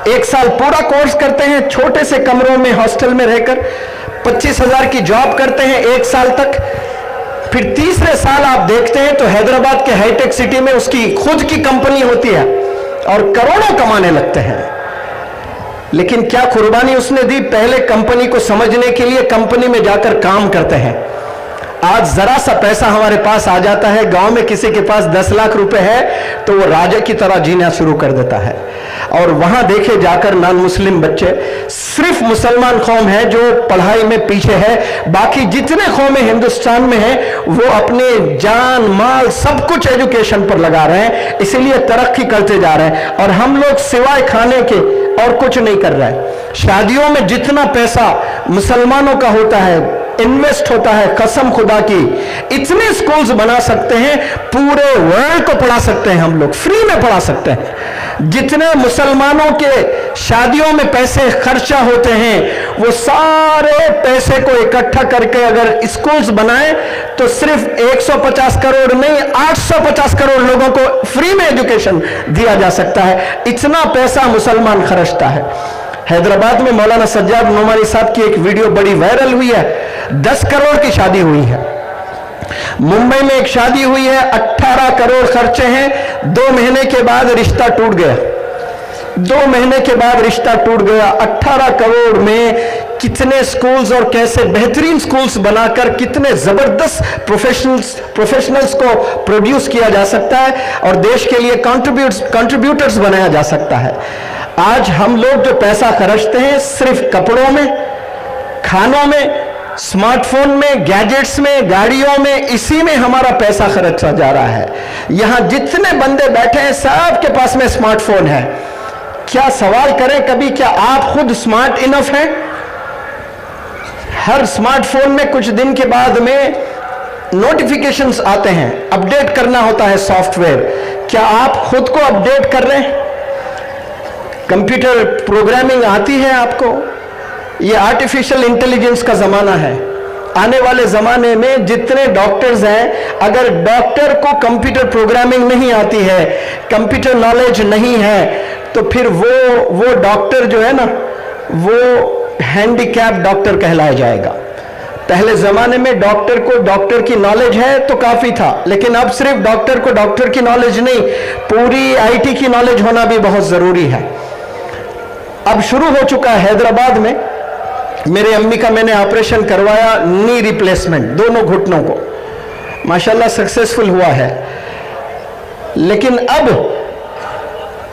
1 साल पूरा कोर्स करते हैं, छोटे से कमरों में हॉस्टल में रहकर 25,000 की जॉब करते हैं 1 साल तक। फिर तीसरे साल आप देखते हैं तो हैदराबाद के हाईटेक सिटी में उसकी खुद की कंपनी होती है और करोड़ों कमाने लगते हैं। लेकिन क्या कुर्बानी उसने दी? पहले कंपनी को समझने के लिए कंपनी में जाकर काम करते हैं। आज जरा सा पैसा हमारे पास आ जाता है, गांव में किसी के पास 10 लाख रुपए है तो वो राजा की तरह जीना शुरू कर देता है। और वहां देखे जाकर नॉन मुस्लिम बच्चे, सिर्फ मुसलमान कौम है जो पढ़ाई में पीछे है, बाकी जितने कौमें हिंदुस्तान में हैं वो अपने जान माल सब कुछ एजुकेशन पर लगा रहे हैं, इसीलिए तरक्की करते जा रहे हैं। और हम लोग सिवाय खाने के और कुछ नहीं कर रहे हैं। शादियों में जितना पैसा मुसलमानों का होता है, इन्वेस्ट होता है, कसम खुदा की, इतने स्कूल्स बना सकते हैं, पूरे वर्ल्ड को पढ़ा सकते हैं, हम लोग फ्री में पढ़ा सकते हैं। जितने मुसलमानों के शादियों में पैसे खर्चा होते हैं, वो सारे पैसे को इकट्ठा करके अगर स्कूल्स बनाएं तो सिर्फ 150 करोड़ नहीं, 850 करोड़ लोगों को फ्री में एजुकेशन दिया जा सकता है। इतना पैसा मुसलमान खर्चता है। हैदराबाद में मौलाना सज्जाद नोमानी साहब की एक वीडियो बड़ी वायरल हुई है, 10 करोड़ की शादी हुई है। मुंबई में एक शादी हुई है, 18 करोड़ खर्चे हैं, 2 महीने के बाद रिश्ता टूट गया। 2 महीने के बाद रिश्ता टूट गया। 18 करोड़ में कितने स्कूल्स और कैसे बेहतरीन स्कूल्स बनाकर कितने जबरदस्त प्रोफेशनल्स को प्रोड्यूस किया जा सकता है और देश के लिए कंट्रीब्यूटर्स बनाया जा सकता है। आज हम लोग जो पैसा खर्चते हैं सिर्फ कपड़ों में, खानों में, स्मार्टफोन में, गैजेट्स में, गाड़ियों में, इसी में हमारा पैसा खर्चा जा रहा है। यहां जितने बंदे बैठे हैं सबके पास में स्मार्टफोन है। क्या सवाल करें कभी, क्या आप खुद स्मार्ट इनफ हैं? हर स्मार्टफोन में कुछ दिन के बाद में नोटिफिकेशंस आते हैं, अपडेट करना होता है सॉफ्टवेयर। क्या आप खुद को अपडेट कर रहे हैं? कंप्यूटर प्रोग्रामिंग आती है आपको? ये आर्टिफिशियल इंटेलिजेंस का जमाना है। आने वाले जमाने में जितने डॉक्टर्स हैं, अगर डॉक्टर को कंप्यूटर प्रोग्रामिंग नहीं आती है, कंप्यूटर नॉलेज नहीं है, तो फिर वो डॉक्टर जो है ना, वो हैंडीकैप डॉक्टर कहलाया जाएगा। पहले जमाने में डॉक्टर को डॉक्टर की नॉलेज है तो काफी था, लेकिन अब सिर्फ डॉक्टर को डॉक्टर की नॉलेज नहीं, पूरी आईटी की नॉलेज होना भी बहुत जरूरी है। अब शुरू हो चुका है हैदराबाद में, मेरे अम्मी का मैंने ऑपरेशन करवाया, नी रिप्लेसमेंट, दोनों घुटनों को, माशाल्लाह सक्सेसफुल हुआ है। लेकिन अब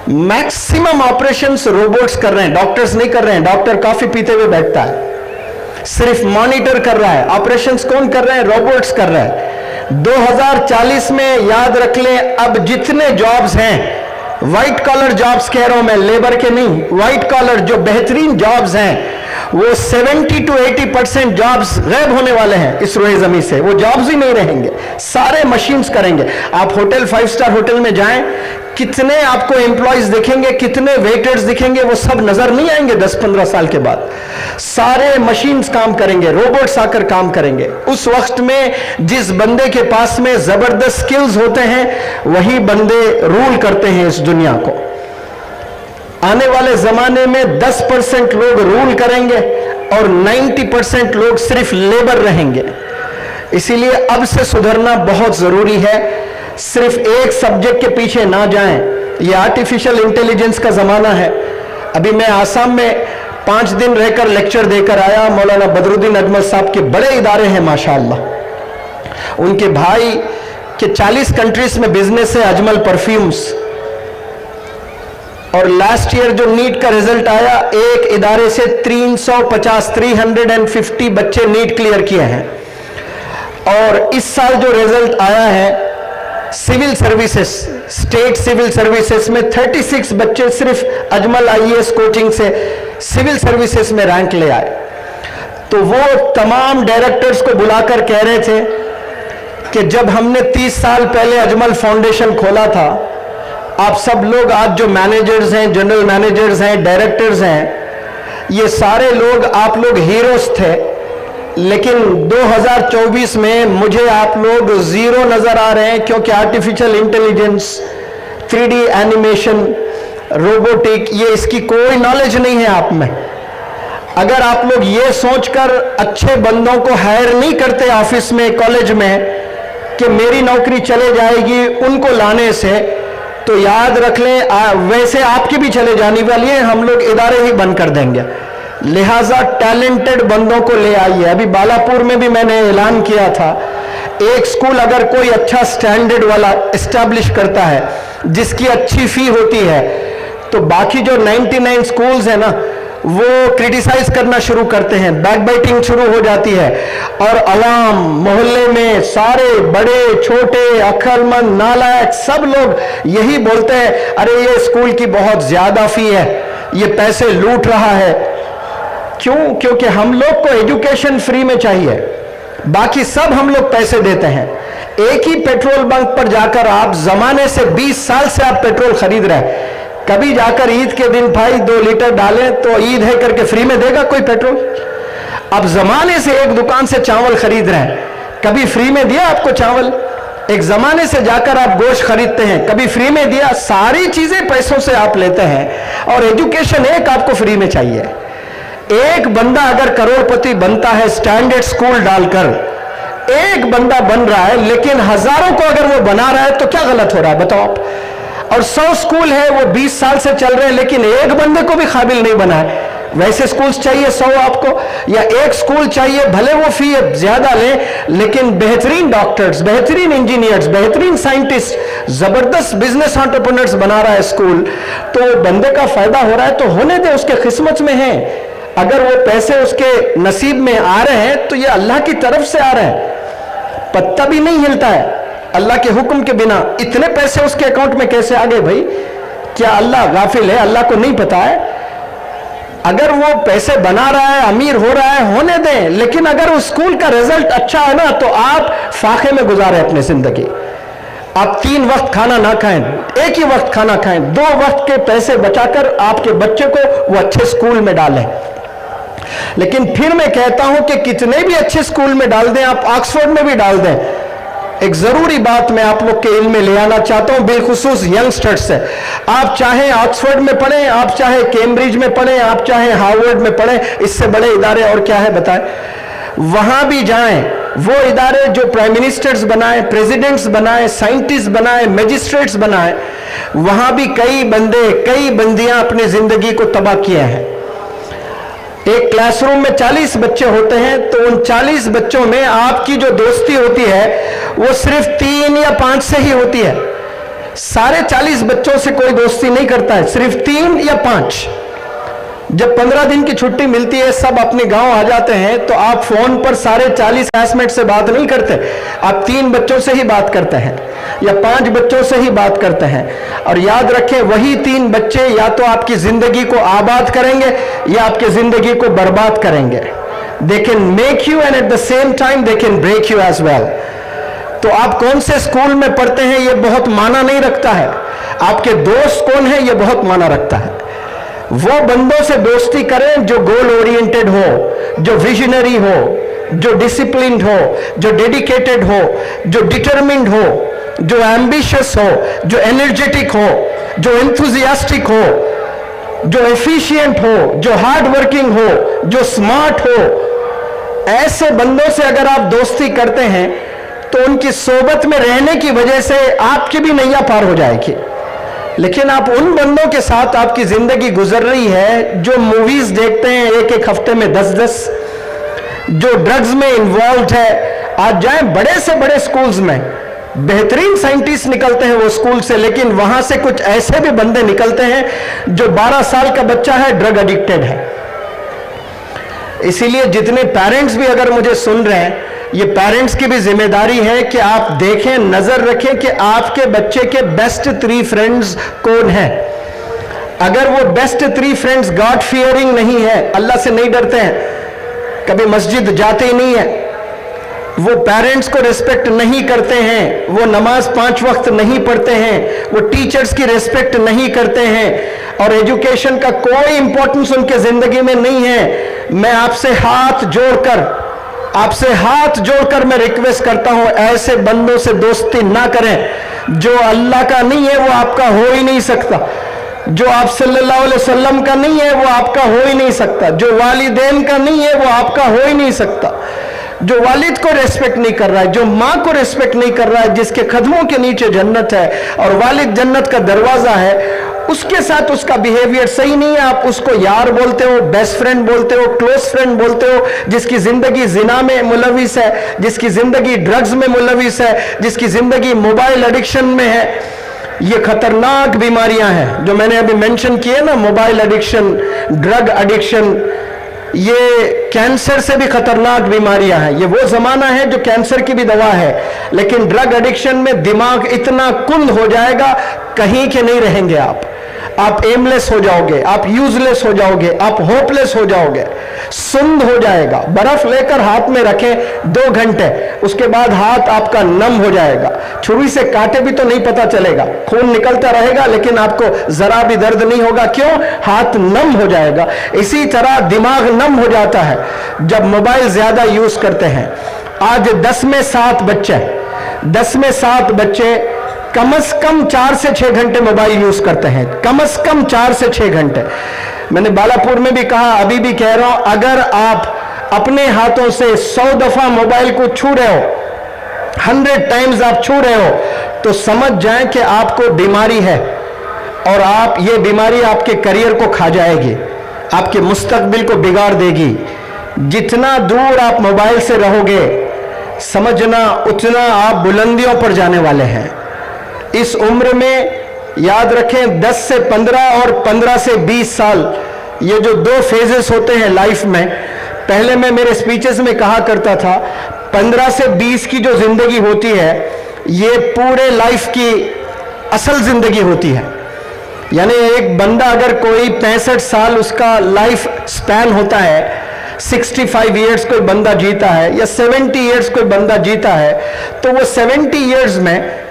मैक्सिमम ऑपरेशंस रोबोट्स कर रहे हैं, डॉक्टर्स नहीं कर रहे हैं। डॉक्टर काफी पीते हुए बैठता है, सिर्फ मॉनिटर कर रहा है। ऑपरेशंस कौन कर रहे हैं? रोबोट्स कर रहे हैं। 2040 में याद रख लें, अब जितने जॉब्स हैं, व्हाइट कॉलर जॉब्स कह रहा हूं मैं, लेबर के नहीं, व्हाइट कॉलर जो बेहतरीन जॉब्स हैं, वो 70 to 80% जॉब्स गायब होने वाले हैं इस रोए जमीन से। वो जॉब्स ही नहीं रहेंगे, सारे मशीन्स करेंगे। आप होटल, 5 स्टार होटल में जाएं, कितने आपको एम्प्लॉयज दिखेंगे, कितने वेटर्स दिखेंगे, वो सब नजर नहीं आएंगे 10-15 साल के बाद। सारे मशीन्स काम करेंगे, रोबोट्स आकर काम करेंगे। उस वक्त में जिस बंदे के पास में जबरदस्त स्किल्स होते हैं, वही बंदे रूल करते हैं इस दुनिया को। आने वाले जमाने में 10% लोग रूल करेंगे और 90% लोग सिर्फ लेबर रहेंगे। इसीलिए अब से सुधरना बहुत जरूरी है। सिर्फ एक सब्जेक्ट के पीछे ना जाएं। ये आर्टिफिशियल इंटेलिजेंस का जमाना है। अभी मैं आसाम में 5 दिन रहकर लेक्चर देकर आया। मौलाना बदरुद्दीन अजमल साहब के बड़े इदारे हैं माशाअल्लाह। उनके भाई के 40 कंट्रीज में बिजनेस है, अजमल परफ्यूम्स। और लास्ट ईयर जो नीट का रिजल्ट आया, एक इदारे से 350 बच्चे नीट क्लियर किए हैं। और इस साल जो रिजल्ट आया है civil services, state civil services में 36 बच्चे सिर्फ अजमल आईएएस कोचिंग से सिविल सर्विसेज में रैंक ले आए। तो वो तमाम डायरेक्टर्स को बुलाकर कह रहे थे कि जब हमने 30 साल पहले अजमल फाउंडेशन खोला था, आप सब लोग आज जो मैनेजर्स हैं, जनरल मैनेजर्स हैं, डायरेक्टर्स हैं, ये सारे लोग, आप लोग हीरोज थे। लेकिन 2024 में मुझे आप लोग जीरो नजर आ रहे हैं, क्योंकि artificial intelligence, 3D animation, robotic, ये इसकी कोई नॉलेज नहीं है आप में। अगर आप लोग ये सोचकर अच्छे बंदों को हायर नहीं करते ऑफिस में, कॉलेज में, कि मेरी नौकरी चले जाएगी उनको लाने से, तो याद रख लें वैसे आपकी भी चले जाने वाली है, हम लोग इदारे ही बंद कर देंगे। लिहाजा टैलेंटेड बंदों को ले आइए। अभी बालापुर में भी मैंने ऐलान किया था, एक स्कूल अगर कोई अच्छा स्टैंडर्ड वाला एस्टैब्लिश करता है जिसकी अच्छी फी होती है, तो बाकी जो 99 स्कूल्स है ना, वो क्रिटिसाइज करना शुरू करते हैं, बैकबाइटिंग शुरू हो जाती है। और अवाम, मोहल्ले में सारे बड़े छोटे, अक्लमंद, नालायक सब लोग यही बोलते हैं, अरे ये स्कूल की बहुत ज्यादा फी है, ये पैसे लूट रहा है। क्यों? क्योंकि हम लोग को एजुकेशन फ्री में चाहिए, बाकी सब हम लोग पैसे देते हैं। एक ही पेट्रोल बंक पर जाकर आप, जमाने से 20 साल से आप पेट्रोल खरीद रहे हैं, कभी जाकर ईद के दिन भाई 2 लीटर डालें तो ईद है करके फ्री में देगा कोई पेट्रोल? अब जमाने से एक दुकान से चावल खरीद रहे हैं, कभी फ्री में दिया आपको चावल? एक जमाने से जाकर आप गोश्त खरीदते हैं, कभी फ्री में दिया? सारी चीजें पैसों से आप लेते हैं। और एजुकेशन एक आपको फ्री में चाहिए। एक बंदा अगर करोड़पति बनता है स्टैंडर्ड स्कूल डालकर, एक बंदा बन रहा है, लेकिन हजारों को अगर वो बना रहा है तो क्या गलत हो रहा है बताओ आप? और 100 स्कूल है, वो 20 साल से चल रहे हैं, लेकिन एक बंदे को भी काबिल नहीं बना है। वैसे स्कूल्स चाहिए 100 आपको, या एक स्कूल चाहिए, भले वो फी ज्यादा ले, लेकिन बेहतरीन डॉक्टर्स, बेहतरीन इंजीनियर्स, बेहतरीन साइंटिस्ट, जबरदस्त बिजनेस एंटरप्रेन्योर्स बना रहा है स्कूल, तो बंदे का फायदा हो रहा है तो होने दे, उसके किस्मत में है। अगर वो पैसे उसके नसीब में आ रहे हैं तो ये अल्लाह की तरफ से आ रहे हैं। पत्ता भी नहीं हिलता है अल्लाह के हुक्म के बिना। इतने पैसे उसके अकाउंट में कैसे आ गए भाई? क्या अल्लाह गाफिल है? अल्लाह को नहीं पता है? अगर वो पैसे बना रहा है, अमीर हो रहा है, होने दें, लेकिन अगर उस स्कूल का रिजल्ट अच्छा है ना, तो आप फाके में गुजारें अपनी जिंदगी। आप 3 वक्त खाना ना खाएं, एक ही वक्त खाना खाएं, 2 वक्त के पैसे बचाकर आपके बच्चे को वो अच्छे स्कूल में डालें। लेकिन फिर मैं कहता हूं कि कितने भी अच्छे स्कूल में डाल दें, आप ऑक्सफोर्ड में भी डाल दें, एक जरूरी बात मैं आप लोग के इल्म में ले आना चाहता हूं, बिलखुसूस यंगस्टर्स से। आप चाहे ऑक्सफोर्ड में पढ़ें, आप चाहे कैम्ब्रिज में पढ़ें, आप चाहे हार्वर्ड में पढ़ें, इससे बड़े इदारे और क्या है बताएं? वहां भी जाएं, वो इदारे जो प्राइम मिनिस्टर्स बनाए, प्रेसिडेंट्स बनाए, साइंटिस्ट बनाए, मैजिस्ट्रेट्स बनाए, वहां भी कई बंदे, कई बंदियां अपनी जिंदगी को तबाह किए हैं। एक क्लासरूम में 40 बच्चे होते हैं, तो उन 40 बच्चों में आपकी जो दोस्ती होती है वो सिर्फ 3 या 5 से ही होती है। सारे 40 बच्चों से कोई दोस्ती नहीं करता है, सिर्फ 3 या 5। जब 15 दिन की छुट्टी मिलती है, सब अपने गांव आ जाते हैं, तो आप फोन पर सारे 40 क्लासमेट से बात नहीं करते, आप 3 बच्चों से ही बात करते हैं या 5 बच्चों से ही बात करते हैं। और याद रखें, वही 3 बच्चे या तो आपकी जिंदगी को आबाद करेंगे या आपकी जिंदगी को बर्बाद करेंगे। They can make you and at the same time they can break you as well. तो आप कौन से स्कूल में पढ़ते हैं ये बहुत माना नहीं रखता है, आपके दोस्त कौन है ये बहुत माना रखता है। वो बंदों से दोस्ती करें जो गोल ओरिएंटेड हो, जो विजनरी हो, जो डिसिप्लिन्ड हो, जो डेडिकेटेड हो, जो डिटरमिन्ड हो, जो एम्बिशियस हो, जो एनर्जेटिक हो, जो एंथुजियास्टिक हो, जो एफिशिएंट हो, जो हार्ड वर्किंग हो, जो स्मार्ट हो। ऐसे बंदों से अगर आप दोस्ती करते हैं तो उनकी सोबत में रहने की वजह से आपकी भी नैया पार हो जाएगी। लेकिन आप उन बंदों के साथ आपकी जिंदगी गुजर रही है जो मूवीज देखते हैं एक एक हफ्ते में 10-10, जो ड्रग्स में इन्वॉल्व है। आज जाए बड़े से बड़े स्कूल्स में, बेहतरीन साइंटिस्ट निकलते हैं वो स्कूल से, लेकिन वहां से कुछ ऐसे भी बंदे निकलते हैं जो 12 साल का बच्चा है, ड्रग एडिक्टेड है। इसीलिए जितने पेरेंट्स भी अगर मुझे सुन रहे हैं, ये पेरेंट्स की भी जिम्मेदारी है कि आप देखें, नजर रखें कि आपके बच्चे के बेस्ट 3 फ्रेंड्स कौन हैं। अगर वो बेस्ट 3 फ्रेंड्स गॉड फियरिंग नहीं है, अल्लाह से नहीं डरते हैं, कभी मस्जिद जाते ही नहीं है, वो पेरेंट्स को रिस्पेक्ट नहीं करते हैं, वो नमाज 5 वक्त नहीं पढ़ते हैं, वो टीचर्स की रिस्पेक्ट नहीं करते हैं और एजुकेशन का कोई इंपॉर्टेंस उनके जिंदगी में नहीं है, मैं आपसे हाथ जोड़कर मैं रिक्वेस्ट करता हूं, ऐसे बंदों से दोस्ती ना करें। जो अल्लाह का नहीं है वो आपका हो ही नहीं सकता, जो आप सल्लल्लाहु अलैहि वसल्लम का नहीं है वो आपका हो ही नहीं सकता, जो वालिदैन का नहीं है वो आपका हो ही नहीं सकता, जो वालिद को रेस्पेक्ट नहीं कर रहा है, जो माँ को रेस्पेक्ट नहीं कर रहा है, जिसके कदमों के नीचे जन्नत है और वालिद जन्नत का दरवाजा है, उसके साथ उसका बिहेवियर सही नहीं है। आप उसको यार बोलते हो, बेस्ट फ्रेंड बोलते हो, क्लोज फ्रेंड बोलते हो, जिसकी जिंदगी जिना में मुलविस है, जिसकी जिंदगी ड्रग्स में मुलविस है, जिसकी जिंदगी मोबाइल एडिक्शन में है। ये खतरनाक बीमारियां हैं जो मैंने अभी मेंशन किए ना, मोबाइल एडिक्शन, ड्रग एडिक्शन, ये कैंसर से भी खतरनाक बीमारियां हैं। ये वो जमाना है जो कैंसर की भी दवा है, लेकिन ड्रग एडिक्शन में दिमाग इतना कुंद हो जाएगा, कहीं के नहीं रहेंगे आप एमलेस हो जाओगे, आप यूजलेस हो जाओगे, आप होपलेस हो जाओगे, सुंद हो जाएगा। बर्फ लेकर हाथ में रखें 2 घंटे, उसके बाद हाथ आपका नम हो जाएगा, छुरी से काटे भी तो नहीं पता चलेगा, खून निकलता रहेगा लेकिन आपको जरा भी दर्द नहीं होगा। क्यों? हाथ नम हो जाएगा। इसी तरह दिमाग नम हो जाता है जब मोबाइल ज्यादा यूज करते हैं। आज 10 में 7 बच्चे कम से कम 4 से 6 घंटे मोबाइल यूज करते हैं, कम से कम 4 से 6 घंटे। मैंने बालापुर में भी कहा, अभी भी कह रहा हूं, अगर आप अपने हाथों से 100 दफा मोबाइल को छू रहे हो, 100 टाइम्स आप छू रहे हो, तो समझ जाएं कि आपको बीमारी है और ये बीमारी आपके करियर को खा जाएगी, आपके मुस्तकबिल को बिगाड़ देगी। जितना दूर आप मोबाइल से रहोगे, समझना उतना आप बुलंदियों पर जाने वाले हैं। इस उम्र में याद रखें, 10 से 15 और 15 से 20 साल, ये जो 2 फेजेस होते हैं लाइफ में। पहले मैं मेरे स्पीचेस में कहा करता था, 15 से 20 की जो जिंदगी होती है, ये पूरे लाइफ की असल जिंदगी होती है। यानी एक बंदा अगर कोई 65 साल उसका लाइफ स्पैन होता है, 65 ईयर्स कोई बंदा जीता है या 70 ईयर्स कोई बंदा जीता है, तो वो 70 ईयर्स में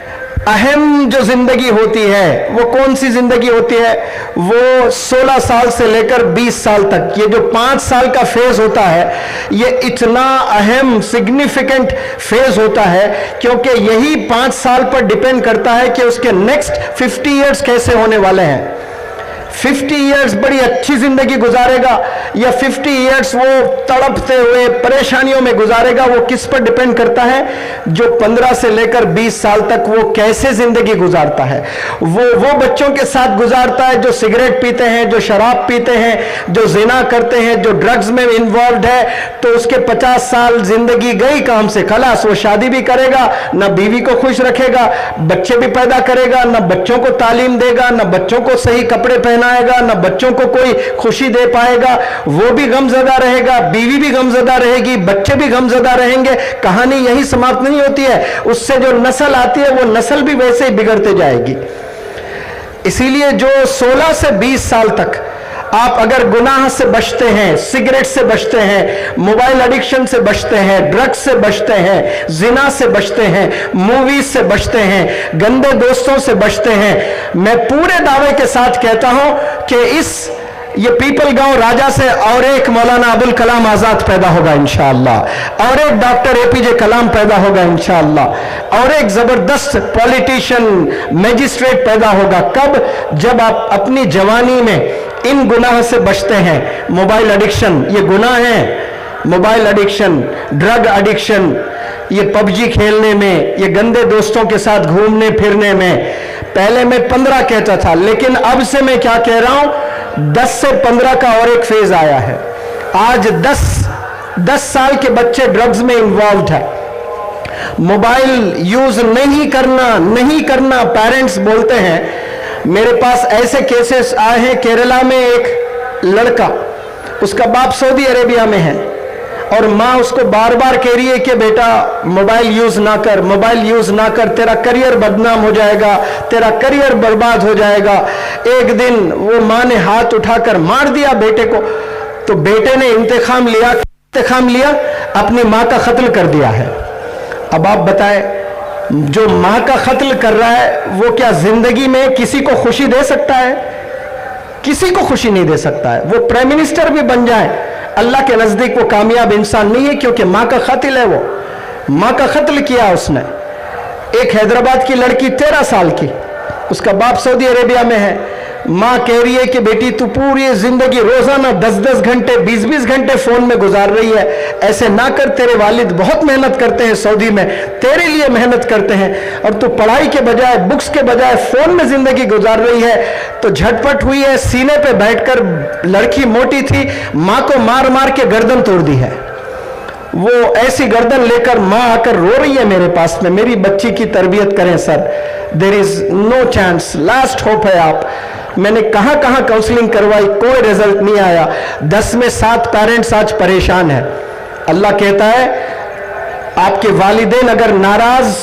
अहम जो जिंदगी होती है वो कौन सी जिंदगी होती है? वो 16 साल से लेकर 20 साल तक, ये जो 5 साल का फेज होता है, ये इतना अहम सिग्निफिकेंट फेज होता है, क्योंकि यही 5 साल पर डिपेंड करता है कि उसके नेक्स्ट 50 ईयर्स कैसे होने वाले हैं। 50 ईयर्स बड़ी अच्छी जिंदगी गुजारेगा या 50 ईयर्स वो तड़पते हुए परेशानियों में गुजारेगा, वो किस पर डिपेंड करता है? जो 15 से लेकर 20 साल तक वो कैसे जिंदगी गुजारता है। वो बच्चों के साथ गुजारता है जो सिगरेट पीते हैं, जो शराब पीते हैं, जो जिना करते हैं, जो ड्रग्स में इन्वॉल्व है, तो उसके 50 साल जिंदगी गई काम से, खलास। वो शादी भी करेगा, ना बीवी को खुश रखेगा, बच्चे भी पैदा करेगा, ना बच्चों को तालीम देगा, ना बच्चों को सही कपड़े पहनाएगा, ना बच्चों को कोई खुशी दे पाएगा। वो भी गमज़दा रहेगा, बीवी भी गमज़दा रहेगी, बच्चे भी गमज़दा रहेंगे। कहानी यही समाप्त नहीं होती है, उससे जो नस्ल आती है वो नस्ल भी वैसे ही बिगड़ते जाएगी। इसीलिए जो 16 से 20 साल तक आप अगर गुनाह से बचते हैं, सिगरेट से बचते हैं, मोबाइल एडिक्शन से बचते हैं, ड्रग्स से बचते हैं, जिना से बचते हैं, मूवीज से बचते हैं, गंदे दोस्तों से बचते हैं, मैं पूरे दावे के साथ कहता हूं कि ये पीपल गांव राजा से और एक मौलाना अबुल कलाम आजाद पैदा होगा इंशाअल्लाह, और एक डॉक्टर एपीजे कलाम पैदा होगा इंशाअल्लाह, और एक जबरदस्त पॉलिटिशियन, मैजिस्ट्रेट पैदा होगा। कब? जब आप अपनी जवानी में इन गुनाह से बचते हैं। मोबाइल एडिक्शन ये गुनाह है, मोबाइल एडिक्शन, ड्रग एडिक्शन, ये पबजी खेलने में, ये गंदे दोस्तों के साथ घूमने फिरने में, पहले मैं 15 कहता था, लेकिन अब से मैं क्या कह रहा हूं, 10 से 15 का और एक फेज आया है। आज 10 साल के बच्चे ड्रग्स में इन्वॉल्व है। मोबाइल यूज नहीं करना पेरेंट्स बोलते हैं। मेरे पास ऐसे केसेस आए हैं, केरला में एक लड़का, उसका बाप सऊदी अरेबिया में है और माँ उसको बार बार कह रही है कि बेटा मोबाइल यूज ना कर, तेरा करियर बदनाम हो जाएगा, तेरा करियर बर्बाद हो जाएगा। एक दिन वो माँ ने हाथ उठाकर मार दिया बेटे को, तो बेटे ने इंतकाम लिया, अपनी माँ का कत्ल कर दिया है। अब आप बताएं, जो माँ का कत्ल कर रहा है वो क्या जिंदगी में किसी को खुशी दे सकता है? किसी को खुशी नहीं दे सकता है। वो प्राइम मिनिस्टर भी बन जाए, अल्लाह के नजदीक वो कामयाब इंसान नहीं है, क्योंकि माँ का कत्ल है। वो माँ का कत्ल किया उसने। एक हैदराबाद की लड़की 13 साल की, उसका बाप सऊदी अरेबिया में है। माँ कह रही है कि बेटी तू पूरी जिंदगी रोजाना 10-10 घंटे 20-20 घंटे फोन में गुजार रही है, ऐसे ना कर, तेरे वालिद बहुत मेहनत करते हैं सऊदी में, तेरे लिए मेहनत करते हैं, और तू पढ़ाई के बजाय, बुक्स के बजाय फोन में जिंदगी गुजार रही है। तो झटपट हुई है, सीने पे बैठकर, लड़की मोटी थी, माँ को मार मार के गर्दन तोड़ दी है। वो ऐसी गर्दन लेकर माँ आकर रो रही है मेरे पास में, मेरी बच्ची की तरबियत करें sir, there is no chance, last hope है आप। मैंने कहां कहां काउंसलिंग करवाई, कोई रिजल्ट नहीं आया। 10 में 7 पेरेंट्स आज परेशान है। अल्लाह कहता है आपके वालिदैन अगर नाराज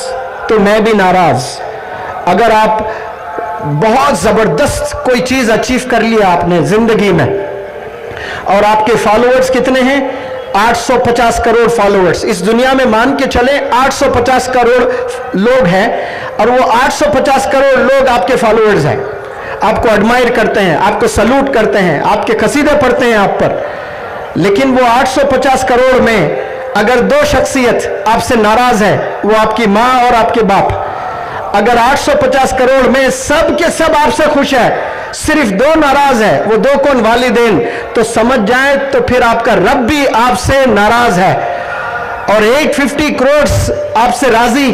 तो मैं भी नाराज। अगर आप बहुत जबरदस्त कोई चीज अचीव कर लिया आपने जिंदगी में, और आपके फॉलोअर्स कितने हैं, 850 करोड़ फॉलोअर्स इस दुनिया में, मान के चले 850 करोड़ लोग हैं, और वो 850 करोड़ लोग आपके फॉलोअर्स हैं, आपको एडमायर करते हैं, आपको सल्यूट करते हैं, आपके कसीदे पढ़ते हैं आप पर। लेकिन वो 850 करोड़ में अगर 2 शख्सियत आपसे नाराज है, वो आपकी माँ और आपके बाप। अगर 850 करोड़ में सब के सब आपसे खुश है, सिर्फ 2 नाराज है, वो 2 कौन, वालिदैन, तो समझ जाए तो फिर आपका रब भी आपसे नाराज है। और 850 करोड़ आपसे राजी,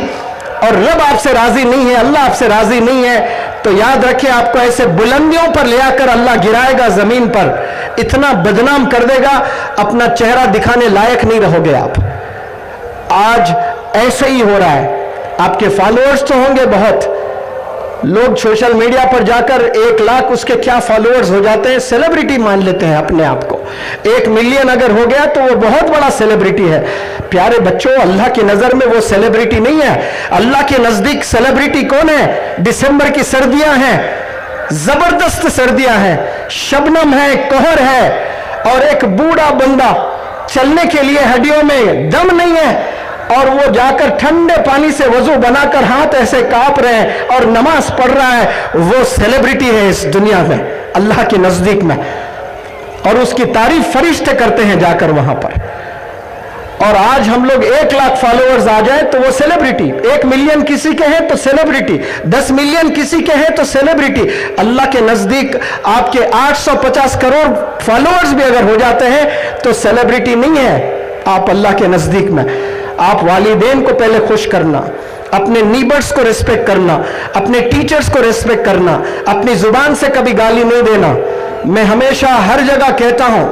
और रब आपसे राजी नहीं है, अल्लाह आपसे राजी नहीं है, तो याद रखें आपको ऐसे बुलंदियों पर ले आकर अल्लाह गिराएगा जमीन पर, इतना बदनाम कर देगा, अपना चेहरा दिखाने लायक नहीं रहोगे आप। आज ऐसे ही हो रहा है। आपके फॉलोअर्स तो होंगे बहुत, लोग सोशल मीडिया पर जाकर 1 लाख उसके क्या फॉलोअर्स हो जाते हैं, सेलिब्रिटी मान लेते हैं अपने आप को। 1 मिलियन अगर हो गया तो वो बहुत बड़ा सेलिब्रिटी है। प्यारे बच्चों, अल्लाह की नजर में वो सेलिब्रिटी नहीं है। अल्लाह के नजदीक सेलिब्रिटी कौन है? दिसंबर की सर्दियां हैं, जबरदस्त सर्दियां हैं, शबनम है, कोहर है, और एक बूढ़ा बंदा चलने के लिए हड्डियों में दम नहीं है, और वो जाकर ठंडे पानी से वजू बनाकर हाथ ऐसे कांप रहे हैं और नमाज पढ़ रहा है, वो सेलिब्रिटी है इस दुनिया में, अल्लाह के नजदीक में। और उसकी तारीफ फरिश्ते करते हैं जाकर वहां पर। और आज हम लोग 1 लाख फॉलोअर्स आ जाए तो वो सेलिब्रिटी, 1 मिलियन किसी के हैं तो सेलिब्रिटी, 10 मिलियन किसी के हैं तो सेलिब्रिटी। अल्लाह के नजदीक आपके 850 करोड़ फॉलोअर्स भी अगर हो जाते हैं तो सेलिब्रिटी नहीं है आप अल्लाह के नजदीक में। आप वालिदैन को पहले खुश करना, अपने नीबर्स को रिस्पेक्ट करना, अपने टीचर्स को रिस्पेक्ट करना, अपनी जुबान से कभी गाली नहीं देना। मैं हमेशा हर जगह कहता हूं,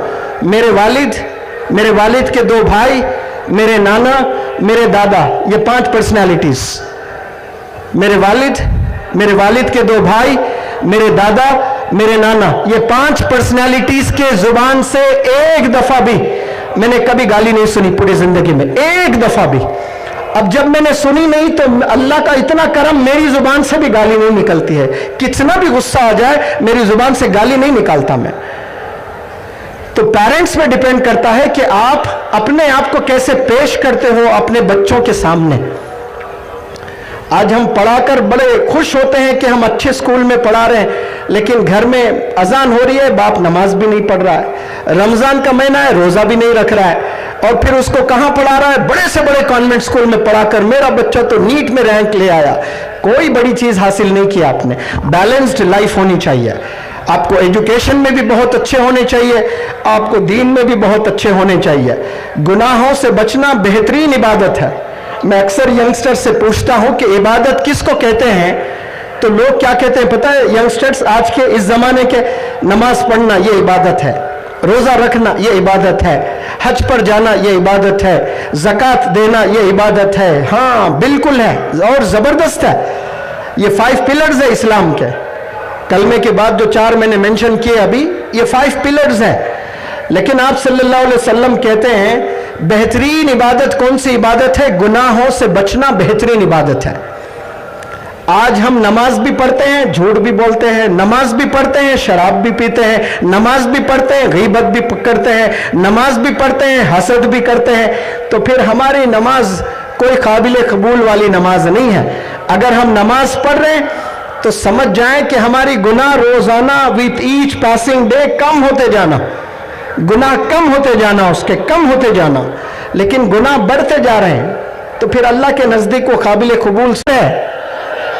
मेरे वालिद के 2 भाई, मेरे नाना, मेरे दादा, ये 5 पर्सनैलिटीज। मेरे वालिद के 2 भाई, मेरे दादा, मेरे नाना, ये 5 पर्सनैलिटीज के जुबान से एक दफा भी मैंने कभी गाली नहीं सुनी पूरी जिंदगी में, एक दफा भी। अब जब मैंने सुनी नहीं तो अल्लाह का इतना करम, मेरी जुबान से भी गाली नहीं निकलती है। कितना भी गुस्सा आ जाए मेरी जुबान से गाली नहीं निकालता मैं। तो पेरेंट्स पे डिपेंड करता है कि आप अपने आप को कैसे पेश करते हो अपने बच्चों के सामने। आज हम पढ़ाकर बड़े खुश होते हैं कि हम अच्छे स्कूल में पढ़ा रहे हैं, लेकिन घर में अजान हो रही है, बाप नमाज भी नहीं पढ़ रहा है, रमजान का महीना है, रोजा भी नहीं रख रहा है, और फिर उसको कहां पढ़ा रहा है? बड़े से बड़े कॉन्वेंट स्कूल में पढ़ाकर मेरा बच्चा तो नीट में रैंक ले आया। कोई बड़ी चीज हासिल नहीं की आपने। बैलेंस्ड लाइफ होनी चाहिए। आपको एजुकेशन में भी बहुत अच्छे होने चाहिए, आपको दीन में भी बहुत अच्छे होने चाहिए। गुनाहों से बचना बेहतरीन इबादत है। मैं अक्सर यंगस्टर से पूछता हूं कि इबादत किसको कहते हैं? तो लोग क्या कहते हैं पता है यंगस्टर्स आज के इस जमाने के, नमाज पढ़ना ये इबादत है, रोजा रखना ये इबादत है, हज पर जाना ये इबादत है, ज़कात देना ये इबादत है। हाँ बिल्कुल है और ज़बरदस्त है। ये 5 पिलर्स है इस्लाम के। कलमे के बाद जो 4 मैंने मेंशन किए अभी, ये 5 पिलर्स है। लेकिन आप सल्लल्लाहु अलैहि वसल्लम कहते हैं बेहतरीन इबादत कौन सी इबादत है? गुनाहों से बचना बेहतरीन इबादत है। आज हम नमाज भी पढ़ते हैं, झूठ भी बोलते हैं, नमाज भी पढ़ते हैं, शराब भी पीते हैं, नमाज भी पढ़ते हैं, गीबत भी करते हैं, नमाज भी पढ़ते हैं, हसद भी करते हैं। तो फिर हमारी नमाज कोई काबिल कबूल वाली नमाज नहीं है। अगर हम नमाज पढ़ रहे हैं तो समझ जाएं कि हमारी गुनाह रोजाना विथ ईच पासिंग डे कम होते जाना, गुनाह कम होते जाना, उसके कम होते जाना। लेकिन गुनाह बढ़ते जा रहे हैं तो फिर अल्लाह के नजदीक वो काबिल कबूल से है।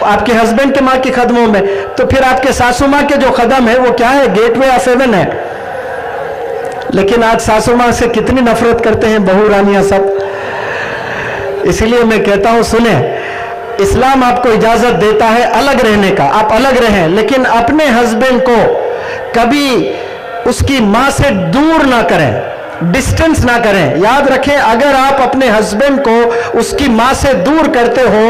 आपके हस्बैंड के माँ के कदमों में, तो फिर आपके सासू माँ के जो कदम है वो क्या है? गेटवे ऑफ हेवन है। लेकिन आज सासू माँ से कितनी नफरत करते हैं बहू रानियां सब। इसलिए मैं कहता हूं सुने, इस्लाम आपको इजाजत देता है अलग रहने का, आप अलग रहें, लेकिन अपने हस्बैंड को कभी उसकी माँ से दूर ना करें, डिस्टेंस ना करें। याद रखें, अगर आप अपने हस्बैंड को उसकी माँ से दूर करते हो,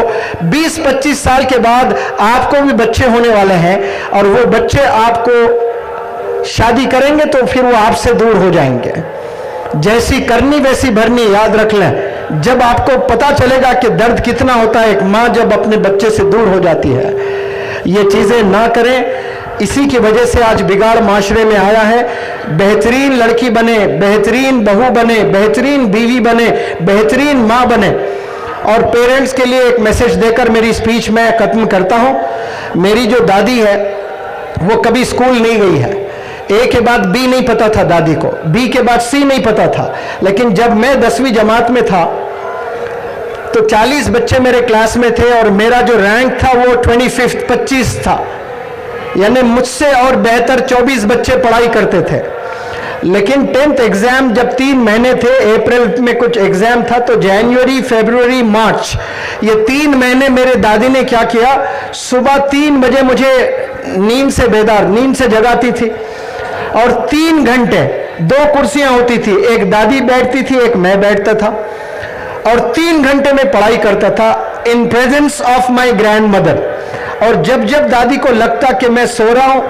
20-25 साल के बाद आपको भी बच्चे होने वाले हैं और वो बच्चे आपको शादी करेंगे तो फिर वो आपसे दूर हो जाएंगे। जैसी करनी वैसी भरनी, याद रख लें। जब आपको पता चलेगा कि दर्द कितना होता है एक माँ जब अपने बच्चे से दूर हो जाती है, ये चीजें ना करें। इसी की वजह से आज बिगाड़ माशरे में आया है। बेहतरीन लड़की बने, बेहतरीन बहू बने, बेहतरीन बीवी बने, बेहतरीन माँ बने। और पेरेंट्स के लिए एक मैसेज देकर मेरी स्पीच मैं खत्म करता हूँ। मेरी जो दादी है वो कभी स्कूल नहीं गई है। ए के बाद बी नहीं पता था दादी को, बी के बाद सी नहीं पता था। लेकिन जब मैं 10वीं जमात में था तो 40 बच्चे मेरे क्लास में थे और मेरा जो रैंक था वो 25 था, यानी मुझसे और बेहतर 24 बच्चे पढ़ाई करते थे। लेकिन 10th एग्जाम जब 3 महीने थे, अप्रैल में कुछ एग्जाम था, तो जनवरी, फरवरी, मार्च, ये 3 महीने मेरे दादी ने क्या किया, सुबह 3 बजे मुझे नींद से जगाती थी और 3 घंटे 2 कुर्सियां होती थी, एक दादी बैठती थी, एक मैं बैठता था और 3 घंटे में पढ़ाई करता था in presence of my grand mother. और जब जब दादी को लगता कि मैं सो रहा हूं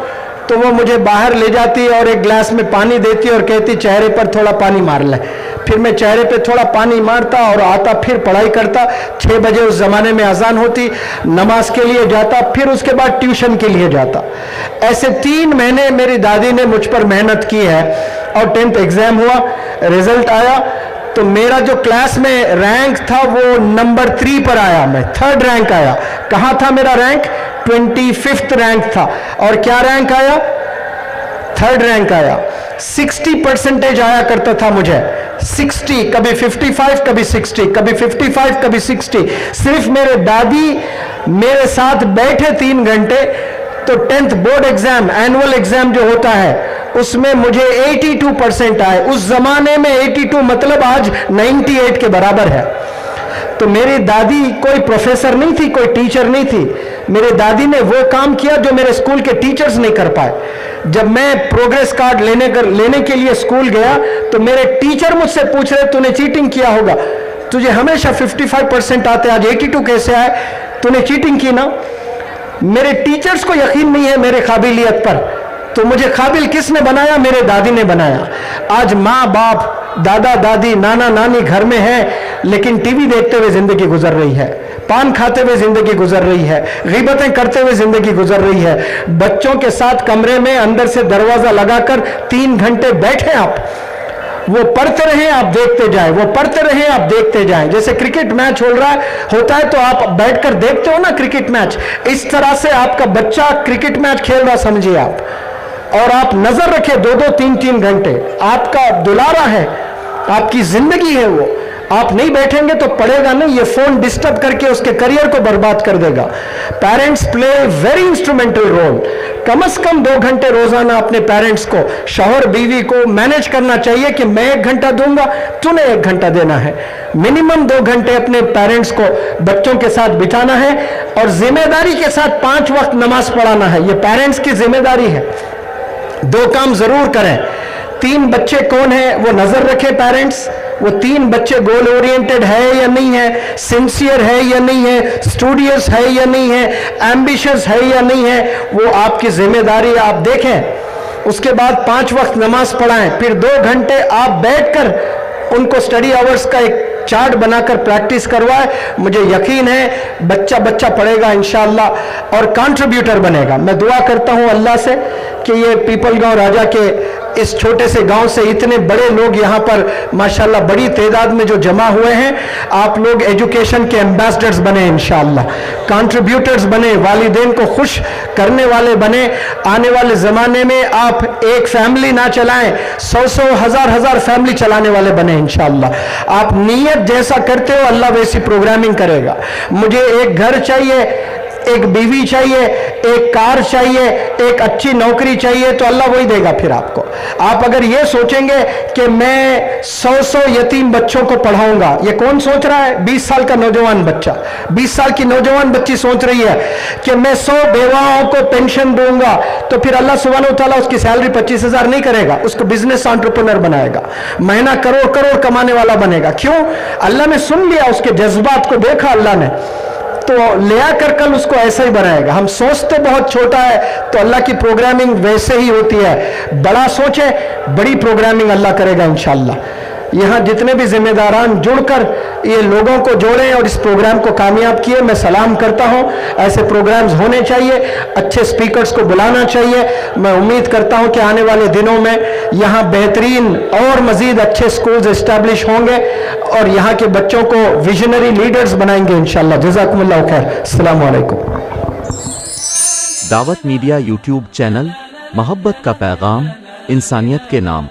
तो वो मुझे बाहर ले जाती और एक गिलास में पानी देती और कहती चेहरे पर थोड़ा पानी मार ले। फिर मैं चेहरे पे थोड़ा पानी मारता और आता, फिर पढ़ाई करता। 6 बजे उस जमाने में अजान होती, नमाज के लिए जाता, फिर उसके बाद ट्यूशन के लिए जाता। ऐसे 3 महीने मेरी दादी ने मुझ पर मेहनत की है। और 10th एग्जाम हुआ, रिजल्ट आया तो मेरा जो क्लास में रैंक था वो नंबर 3 पर आया, मैं 3rd रैंक आया। कहां था मेरा रैंक? 25th रैंक था। और क्या रैंक आया? 3rd रैंक आया। 60% आया करता था मुझे, 60, कभी 55, कभी 60, कभी 55, कभी 60। सिर्फ मेरे दादी मेरे साथ बैठे 3 घंटे तो 10th board exam, annual exam जो होता है, उसमें मुझे 82% आए। उस जमाने में 82 मतलब आज 98 के बराबर है। तो मेरी दादी कोई प्रोफेसर नहीं थी, कोई टीचर नहीं थी। मेरी दादी ने वो काम किया जो मेरे स्कूल के टीचर्स नहीं कर पाए। जब मैं प्रोग्रेस कार्ड लेने के लिए स्कूल गया तो मेरे टीचर मुझसे पूछ रहे तूने चीटिंग किया होगा, तुझे हमेशा 55% आते, आज 82 कैसे आए, तूने चीटिंग की ना। मेरे टीचर्स को यकीन नहीं है मेरे काबिलियत पर, तो मुझे काबिल किसने बनाया? मेरे दादी ने बनाया। आज माँ बाप, दादा दादी, नाना नानी घर में है लेकिन टीवी देखते हुए जिंदगी गुजर रही है, पान खाते हुए जिंदगी गुजर रही है, गीबतें करते हुए जिंदगी गुजर रही है। बच्चों के साथ कमरे में अंदर से दरवाजा लगाकर 3 घंटे बैठे आप, वो पढ़ते रहे आप देखते जाएं, वो पढ़ते रहे आप देखते जाएं। जैसे क्रिकेट मैच हो रहा होता है तो आप बैठकर देखते हो ना क्रिकेट मैच, इस तरह से आपका बच्चा क्रिकेट मैच खेल रहा समझिए आप। और आप नजर रखें 2-2, 3-3 घंटे, आपका दुलारा है, आपकी जिंदगी है वो। आप नहीं बैठेंगे तो पढ़ेगा नहीं, ये फोन डिस्टर्ब करके उसके करियर को बर्बाद कर देगा। Parents play very instrumental role. कम से कम 2 घंटे रोजाना अपने पेरेंट्स को, शौहर बीवी को मैनेज करना चाहिए कि मैं 1 घंटा दूंगा, तूने 1 घंटा देना है। मिनिमम 2 घंटे अपने पेरेंट्स को बच्चों के साथ बिताना है और जिम्मेदारी के साथ 5 वक्त नमाज पढ़ाना है। ये पेरेंट्स की जिम्मेदारी है। 2 काम जरूर करें। 3 बच्चे कौन है वो नजर रखें पेरेंट्स, वो 3 बच्चे गोल ओरिएंटेड है या नहीं है, सिंसियर है या नहीं है, स्टूडियस है या नहीं है, एम्बिशियस है या नहीं है, वो आपकी जिम्मेदारी है, आप देखें। उसके बाद 5 वक्त नमाज पढ़ाएं, फिर 2 घंटे आप बैठकर उनको स्टडी आवर्स का एक चार्ट बनाकर प्रैक्टिस करवाए। मुझे यकीन है बच्चा बच्चा पढ़ेगा इंशाअल्लाह और कंट्रीब्यूटर बनेगा। मैं दुआ करता हूं अल्लाह से कि ये पीपल गांव राजा के इस छोटे से गांव से इतने बड़े लोग यहाँ पर माशाल्लाह बड़ी तादाद में जो जमा हुए हैं, आप लोग एजुकेशन के एम्बेसडर्स बने इंशाअल्लाह, कंट्रीब्यूटर्स बने, वालिदैन को खुश करने वाले बने। आने वाले ज़माने में आप एक फैमिली ना चलाएं, 100 हजार फैमिली चलाने वाले बने इंशाअल्लाह। आप नीयत जैसा करते हो अल्लाह वैसी प्रोग्रामिंग करेगा। मुझे एक घर चाहिए, एक बीवी चाहिए, एक कार चाहिए, एक अच्छी नौकरी चाहिए, तो अल्लाह वही देगा फिर आपको। आप अगर ये सोचेंगे कि मैं 100 यतीम बच्चों को पढ़ाऊंगा, ये कौन सोच रहा है? 20 साल का नौजवान बच्चा, 20 साल की नौजवान बच्ची सोच रही है कि मैं 100 बेवाओं को पेंशन दूंगा, तो फिर अल्लाह सुब्हानहू तआला उसकी सैलरी 25,000 नहीं करेगा, उसको बिजनेस एंटरप्रेन्योर बनाएगा, महीना करोड़ करोड़ कमाने वाला बनेगा। क्यों? अल्लाह ने सुन लिया, उसके जज्बात को देखा अल्लाह ने, तो ले आकर कल उसको ऐसा ही बनाएगा। हम सोचते बहुत छोटा है तो अल्लाह की प्रोग्रामिंग वैसे ही होती है। बड़ा सोचे, बड़ी प्रोग्रामिंग अल्लाह करेगा इंशाअल्लाह। यहाँ जितने भी जिम्मेदारान जुड़कर ये लोगों को जोड़ें और इस प्रोग्राम को कामयाब किए, मैं सलाम करता हूँ। ऐसे प्रोग्राम्स होने चाहिए, अच्छे स्पीकर्स को बुलाना चाहिए। मैं उम्मीद करता हूँ कि आने वाले दिनों में यहाँ बेहतरीन और मजीद अच्छे स्कूल्स इस्टेब्लिश होंगे और यहाँ के बच्चों को विजनरी लीडर्स बनाएंगे इंशाअल्लाह। जज़ाकुमुल्लाह खैर। अस्सलामु अलैकुम। दावत मीडिया यूट्यूब चैनल, मोहब्बत का पैगाम, इंसानियत के नाम।